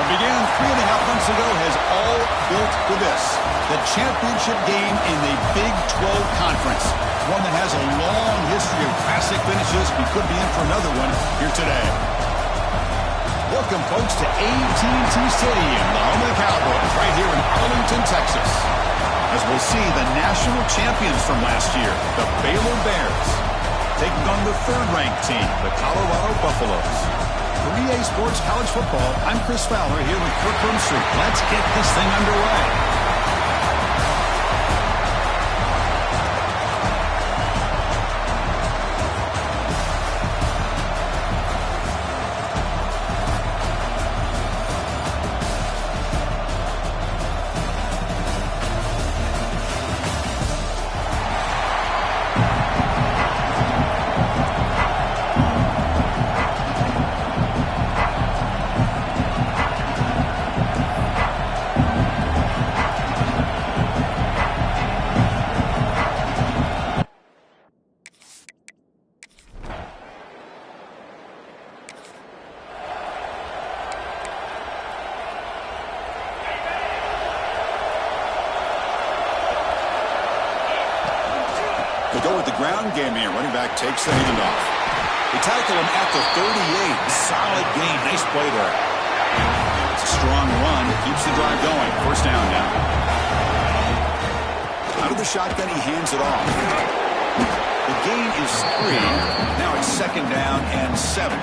Began 3.5 months ago has all built to this. The championship game in the Big 12 Conference. One that has a long history of classic finishes. We could be in for another one here today. Welcome, folks, to AT&T Stadium, the home of the Cowboys, right here in Arlington, Texas. As we'll see the national champions from last year, the Baylor Bears, taking on the third-ranked team, the Colorado Buffaloes. 3A Sports College Football. I'm Chris Fowler here with Kirk Broomstreet. Let's get this thing underway. They go with the ground game here. Running back takes the handoff. They tackle him at the 38. Solid gain. Nice play there. It's a strong run. Keeps the drive going. First down now. Out of the shotgun, he hands it off. The gain is 3. Now it's second down and 7.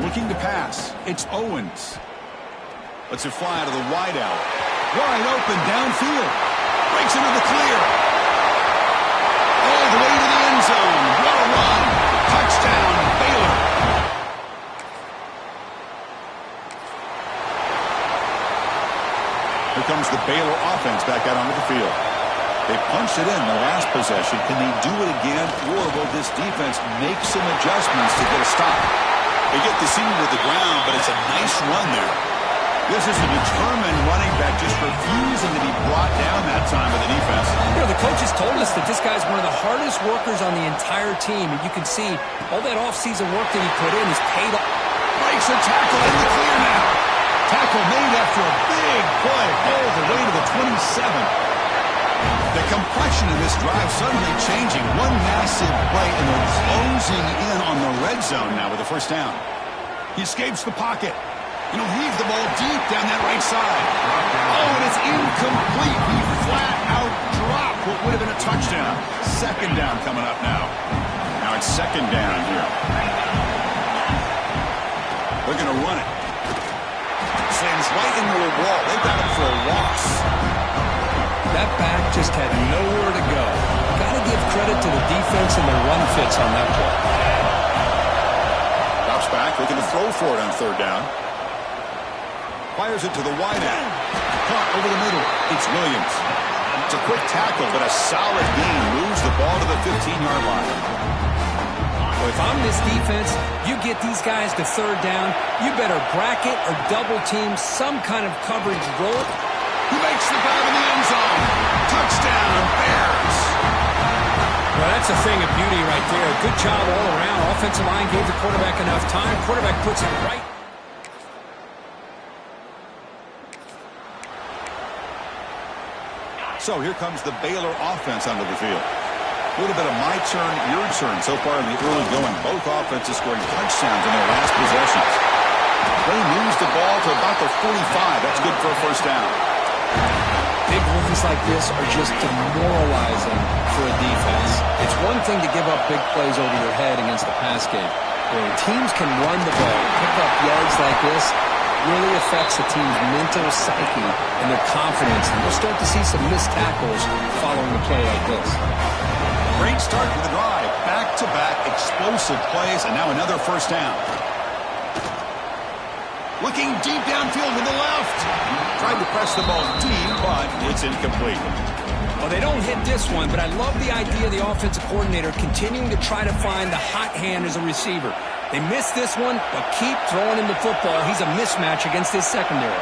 Looking to pass. It's Owens. Lets it fly out of the wideout. Wide open downfield. Breaks into the clear. All the way to the end zone. What a run. Touchdown, Baylor. Here comes the Baylor offense back out onto the field. They punched it in the last possession. Can they do it again, or will this defense make some adjustments to get a stop? They get the seam to the ground, but it's a nice run there. This is a determined running back, just refusing to be brought down that time by the defense. You know, the coaches told us that this guy's one of the hardest workers on the entire team, and you can see all that offseason work that he put in is paid off. Breaks a tackle in the clear now. Tackle made after a big play all the way to the 27. The complexion of this drive suddenly changing. One massive play, and they're closing in on the red zone now with a first down. He escapes the pocket. And he'll heave the ball deep down that right side. Oh, and it's incomplete. He flat out dropped what would have been a touchdown. Second down coming up now. Now it's second down here. They're going to run it. Sends right into a wall. They've got him for a loss. That back just had nowhere to go. Got to give credit to the defense and their run fits on that play. Drops back, looking to throw for it on third down. Fires it to the wideout. Caught over the middle. It's Williams. It's a quick tackle, but a solid gain moves the ball to the 15-yard line. Well, if I'm this defense, you get these guys to third down, you better bracket or double team some kind of coverage roll. He makes the grab in the end zone. Touchdown, Bears. Well, that's a thing of beauty right there. Good job all around. Offensive line gave the quarterback enough time. Quarterback puts it right. So here comes the Baylor offense onto the field. A little bit of my turn, your turn so far in the early going. Both offenses scoring touchdowns in their last possessions. They moves the ball to about the 45. That's good for a first down. Big runs like this are just demoralizing for a defense. It's one thing to give up big plays over your head against the pass game. When teams can run the ball, pick up yards like this, really affects the team's mental psyche and their confidence. And we'll start to see some missed tackles following a play like this. Great start to the drive. Back-to-back explosive plays, and now another first down. Looking deep downfield to the left. Tried to press the ball deep, but it's incomplete. Well, they don't hit this one, but I love the idea of the offensive coordinator continuing to try to find the hot hand as a receiver. They missed this one, but keep throwing him the football. He's a mismatch against his secondary.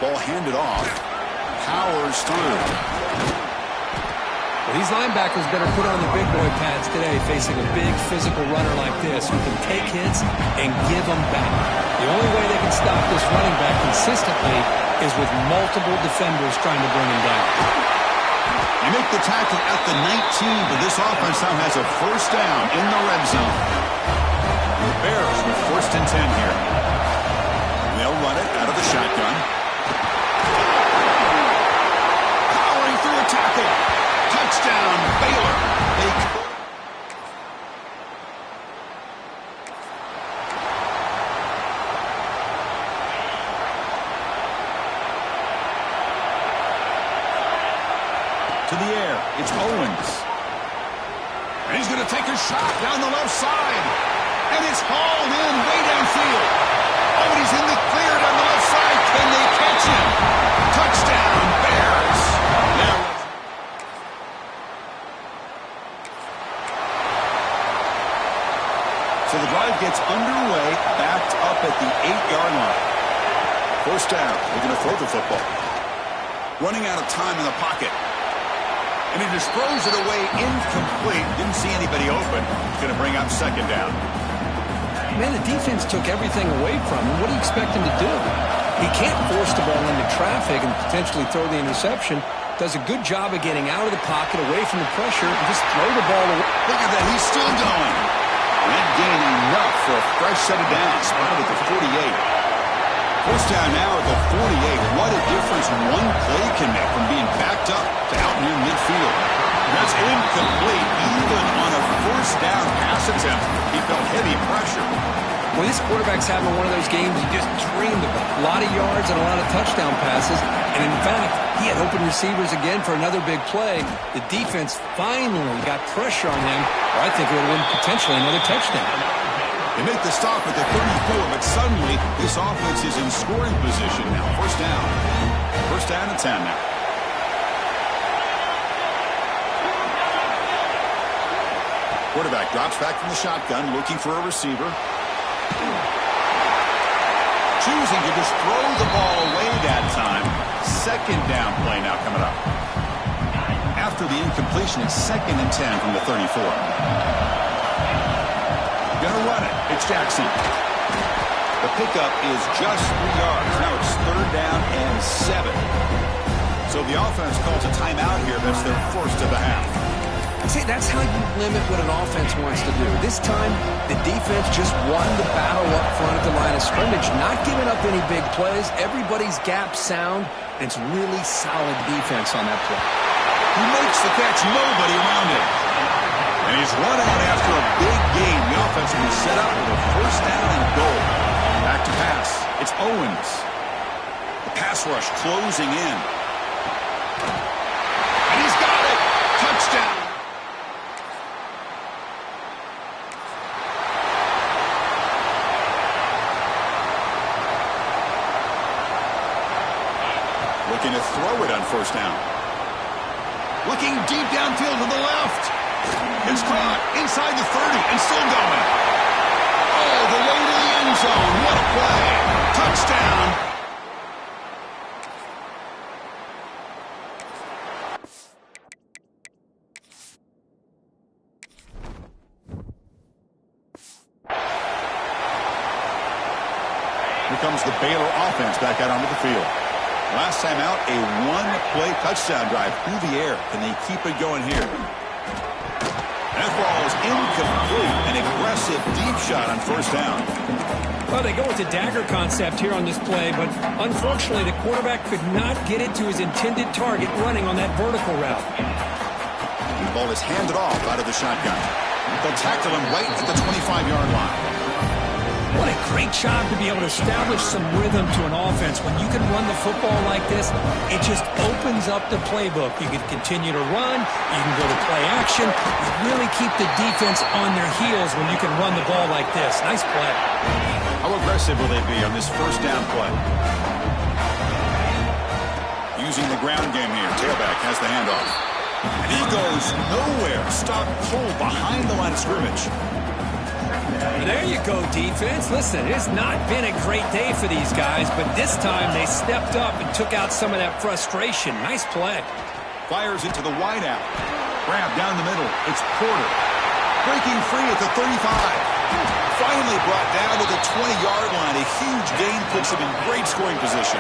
Ball handed off. Powers through. Well, these linebackers better put on the big boy pads today facing a big physical runner like this who can take hits and give them back. The only way they can stop this running back consistently is with multiple defenders trying to bring him down. They make the tackle at the 19, but this offense now has a first down in the red zone. The Bears with first and 10 here. They'll run it out of the shotgun. Powering through a tackle. Touchdown, Baylor. To the air, it's Owens. And he's going to take a shot down the left side. And it's hauled in way downfield. Oh, and he's in the clear down the left side. Can they catch him? Touchdown, Bears. Now, so the drive gets underway, backed up at the 8-yard line. First down, they're going to throw the football. Running out of time in the pocket. And he just throws it away incomplete. Didn't see anybody open. Going to bring up second down. Man, the defense took everything away from him. What do you expect him to do? He can't force the ball into traffic and potentially throw the interception. Does a good job of getting out of the pocket, away from the pressure, and just throw the ball away. Look at that. He's still going. That gain enough for a fresh set of downs. Spotted at the 48. First down now at the 48. What a difference one play can make from being backed up to out near midfield. That's incomplete. Even on a first down pass attempt, he felt heavy pressure. Well, this quarterback's having one of those games you just dreamed about. A lot of yards and a lot of touchdown passes. And in fact, he had open receivers again for another big play. The defense finally got pressure on him, or I think it would have been potentially another touchdown. They make the stop at the 34, but suddenly this offense is in scoring position now. First down. First down and 10 now. Quarterback drops back from the shotgun, looking for a receiver. Choosing to just throw the ball away that time. Second down play now coming up. After the incompletion, it's second and 10 from the 34. Gonna run it. It's Jackson. The pickup is just 3 yards. Now it's third down and 7. So the offense calls a timeout here. That's their first of the half. See, that's how you limit what an offense wants to do. This time, the defense just won the battle up front at the line of scrimmage, not giving up any big plays. Everybody's gap sound, and it's really solid defense on that play. He makes the catch, nobody around him. And he's run out after a big gain. The offense will be set up with a first down and goal. Back to pass. It's Owens. The pass rush closing in. And he's got it. Touchdown. Looking to throw it on first down. Looking deep downfield to the left. It's caught inside the 30 and still going. All the way to the end zone. What a play. Touchdown. Here comes the Baylor offense back out onto the field. Last time out, a one-play touchdown drive through the air. Can they keep it going here? That ball is incomplete. An aggressive deep shot on first down. Well, they go with the dagger concept here on this play, but unfortunately the quarterback could not get it to his intended target running on that vertical route. The ball is handed off out of the shotgun. They'll tackle him right at the 25-yard line. What a great job to be able to establish some rhythm to an offense. When you can run the football like this, it just opens up the playbook. You can continue to run. You can go to play action. You really keep the defense on their heels when you can run the ball like this. Nice play. How aggressive will they be on this first down play? Using the ground game here. Tailback has the handoff. And he goes nowhere. Stop cold behind the line of scrimmage. There you go, defense. Listen, it's not been a great day for these guys, but this time they stepped up and took out some of that frustration. Nice play. Fires into the wideout. Grab down the middle. It's Porter. Breaking free at the 35. Finally brought down to the 20-yard line. A huge gain puts him in great scoring position.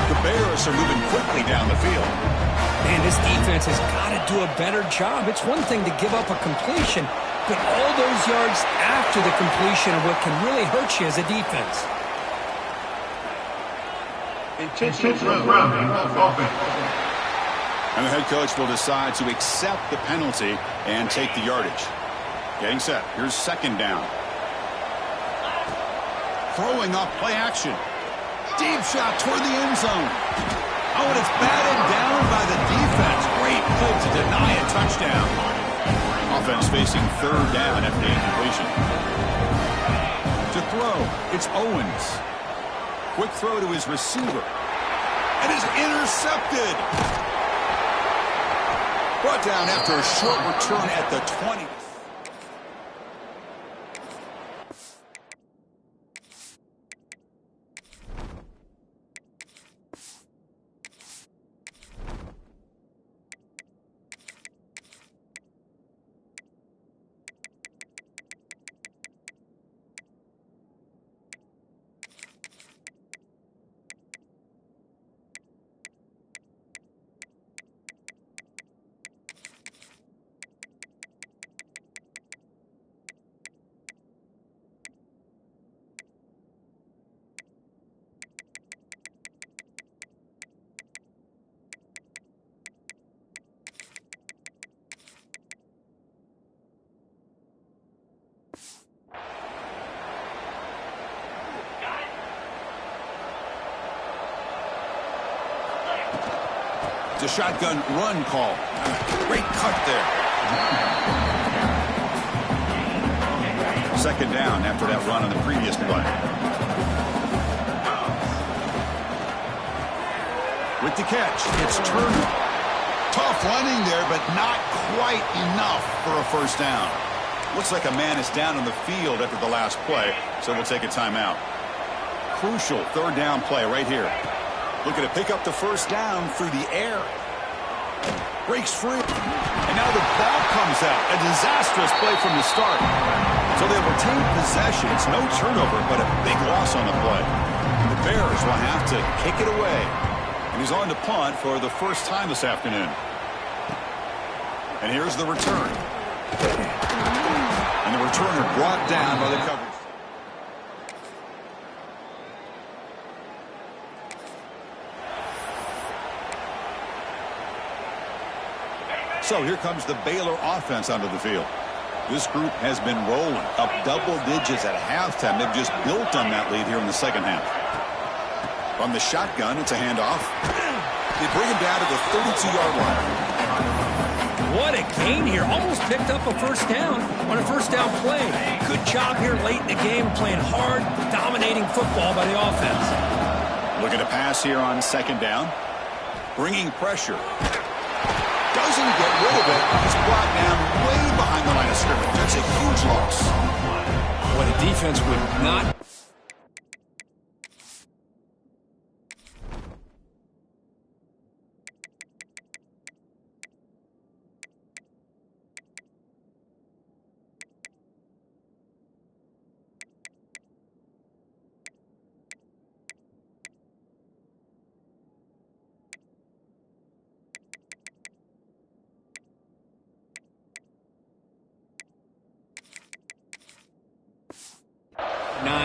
The Bears are moving quickly down the field. Man, this defense has got to do a better job. It's one thing to give up a completion, but all those yards after the completion are what can really hurt you as a defense. Intentional grounding of offense. And the head coach will decide to accept the penalty and take the yardage. Getting set. Here's second down. Throwing off play action. Deep shot toward the end zone. Oh, and it's batted down by the defense. Great play to deny a touchdown. Offense facing third down after the incompletion. To throw, it's Owens. Quick throw to his receiver. And is intercepted. Brought down after a short return at the 20. A shotgun run call. Great cut there. Second down after that run on the previous play. With the catch, it's Turner. Tough running there, but not quite enough for a first down. Looks like a man is down on the field after the last play, so we'll take a timeout. Crucial third down play right here. Looking to pick up the first down through the air. Breaks free. And now the ball comes out. A disastrous play from the start. So they retain possession. It's no turnover, but a big loss on the play. The Bears will have to kick it away. And he's on to punt for the first time this afternoon. And here's the return. And the returner brought down by the coverage. So here comes the Baylor offense onto the field. This group has been rolling up double digits at halftime. They've just built on that lead here in the second half. From the shotgun, it's a handoff. They bring him down to the 32-yard line. What a gain here. Almost picked up a first down on a first down play. Good job here late in the game, playing hard, dominating football by the offense. Looking to pass here on second down. Bringing pressure. Doesn't get rid of it. He's brought down way behind the line of scrimmage. That's a huge loss. Well, the defense would not...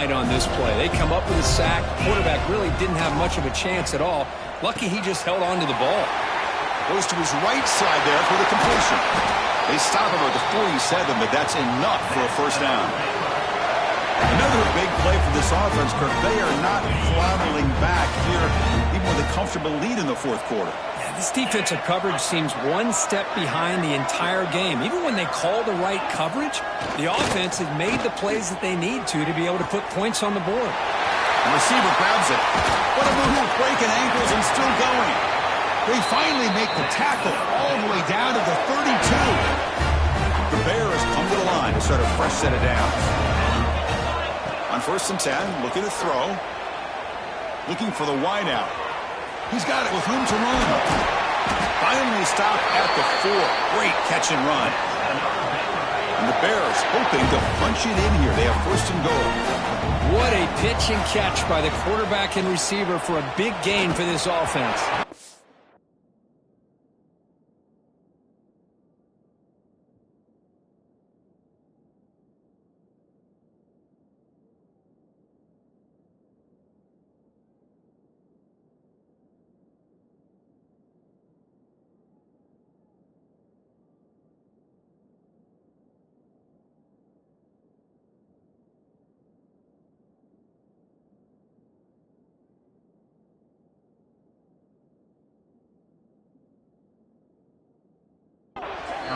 on this play. They come up with a sack. Quarterback really didn't have much of a chance at all. Lucky he just held on to the ball. Goes to his right side there for the completion. They stop him at the 47, but that's enough for a first down. Another big play for this offense, Kirk. They are not throttling back here, even with a comfortable lead in the fourth quarter. Yeah, this defensive coverage seems one step behind the entire game. Even when they call the right coverage, the offense has made the plays that they need to be able to put points on the board. The receiver grabs it. What a move, breaking ankles and still going. They finally make the tackle all the way down to the 32. The Bears come to the line to start a fresh set of downs. On first and 10, looking to throw. Looking for the wideout. He's got it with room to run. Finally stopped at the 4. Great catch and run. And the Bears hoping to punch it in here. They have first and goal. What a pitch and catch by the quarterback and receiver for a big gain for this offense.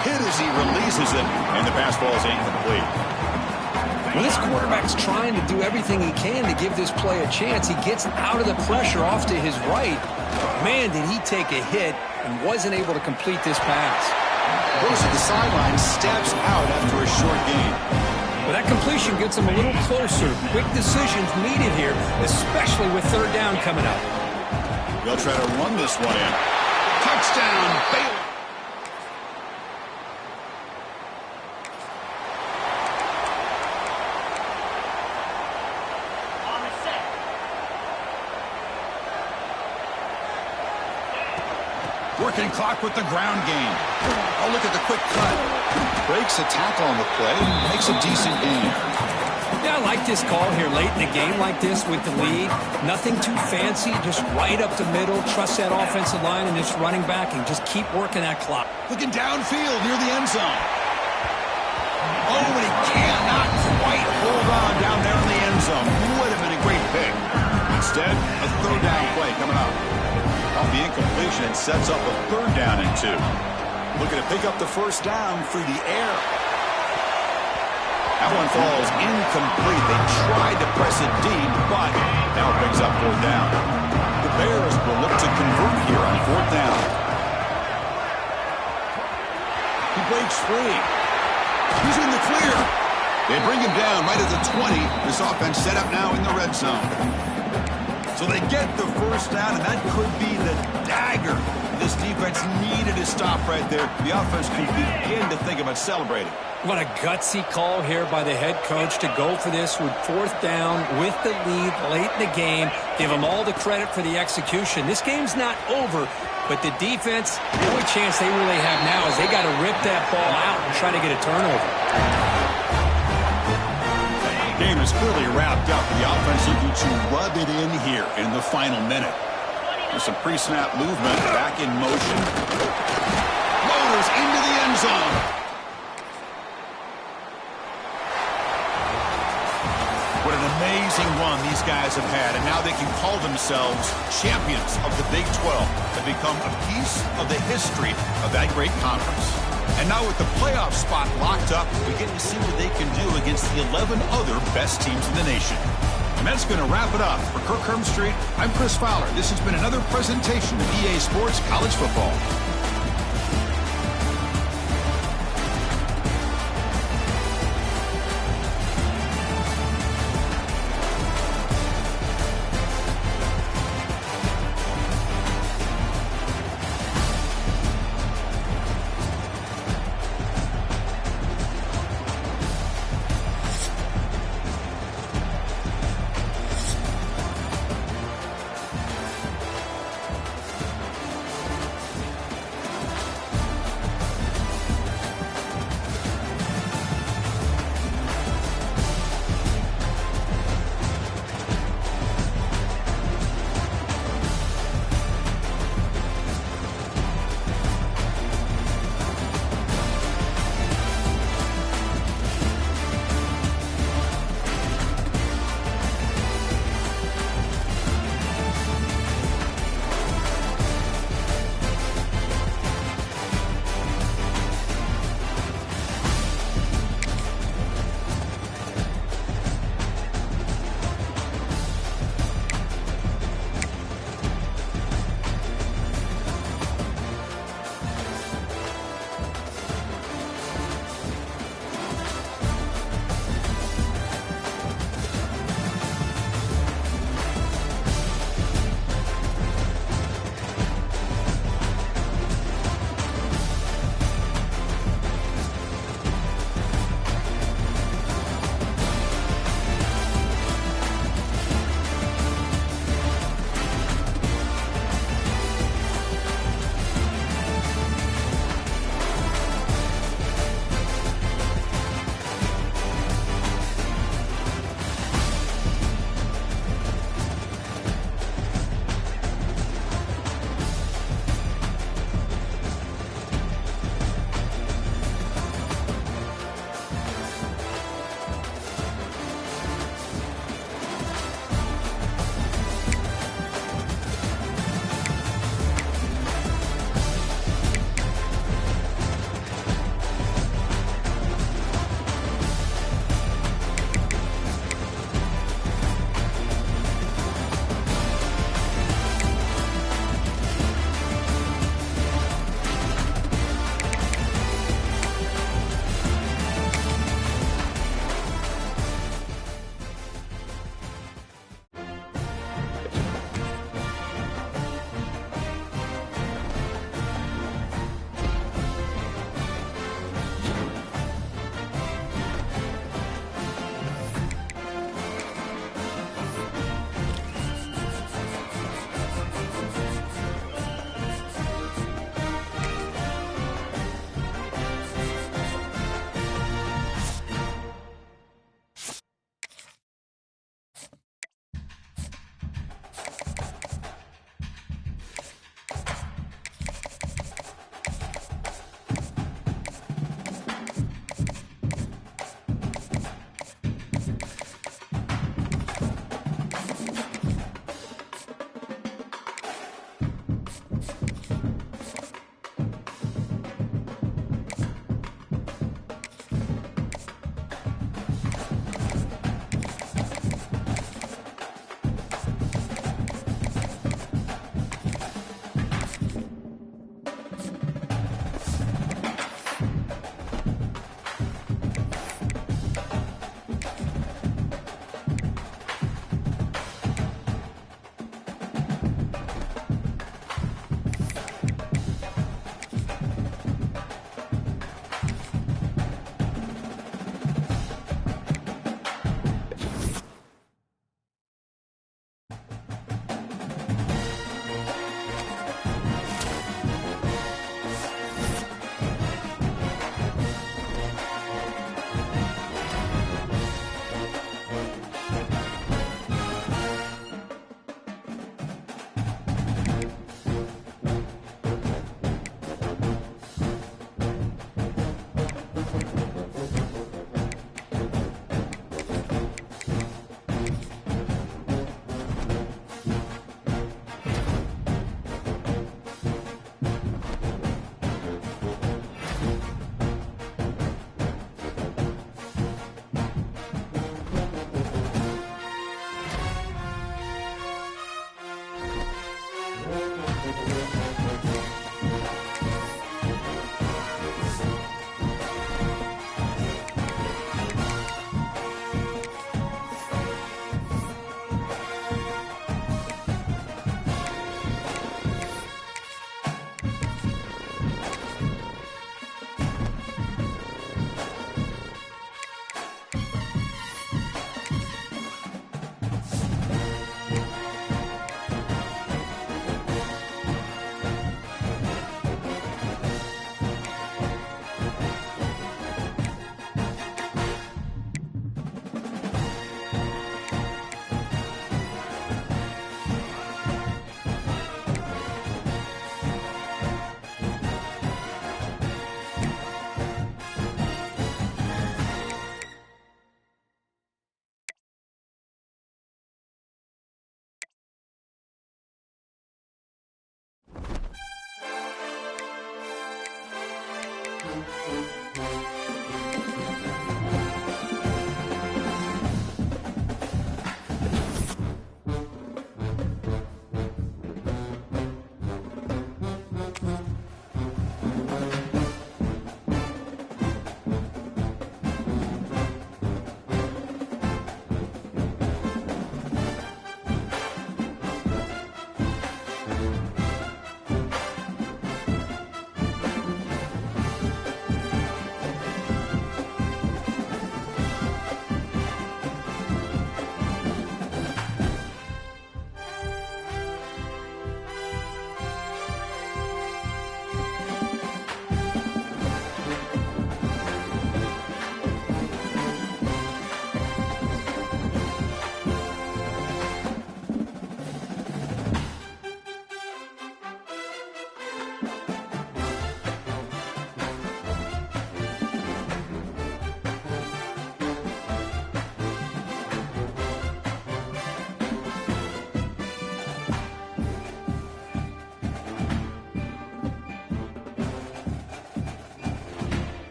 Hit as he releases it, and the pass ball is incomplete. When this quarterback's trying to do everything he can to give this play a chance, he gets out of the pressure off to his right. Man, did he take a hit and wasn't able to complete this pass. Goes to the sideline, steps out after a short gain. But that completion gets him a little closer. Quick decisions needed here, especially with third down coming up. They'll try to run this one in. Touchdown, Baylor. Working clock with the ground game. Oh, look at the quick cut. Breaks a tackle on the play. Makes a decent gain. Yeah, I like this call here late in the game like this with the lead. Nothing too fancy, just right up the middle. Trust that offensive line and this running back and just keep working that clock. Looking downfield near the end zone. Oh, and he cannot quite hold on down there in the end zone. Would have been a great pick. Instead, a third down play coming up. Off the incompletion, it sets up a third down and 2. Looking to pick up the first down through the air. That one falls incomplete. They tried to press it deep, but now it brings up fourth down. The Bears will look to convert here on fourth down. He breaks free. He's in the clear. They bring him down right at the 20. This offense set up now in the red zone. So they get the first down, and that could be the dagger this defense needed to stop right there. The offense can begin to think about celebrating. What a gutsy call here by the head coach to go for this with fourth down with the lead late in the game. Give them all the credit for the execution. This game's not over, but the defense, the only chance they really have now is they got to rip that ball out and try to get a turnover. Game is clearly wrapped up. The offense looking to rub it in here in the final minute. There's some pre-snap movement back in motion. Motors into the end zone. What an amazing run these guys have had, and now they can call themselves champions of the Big 12. Have become a piece of the history of that great conference. And now with the playoff spot locked up, we get to see what they can do against the 11 other best teams in the nation. And that's going to wrap it up. For Kirk Hermstreet, I'm Chris Fowler. This has been another presentation of EA Sports College Football.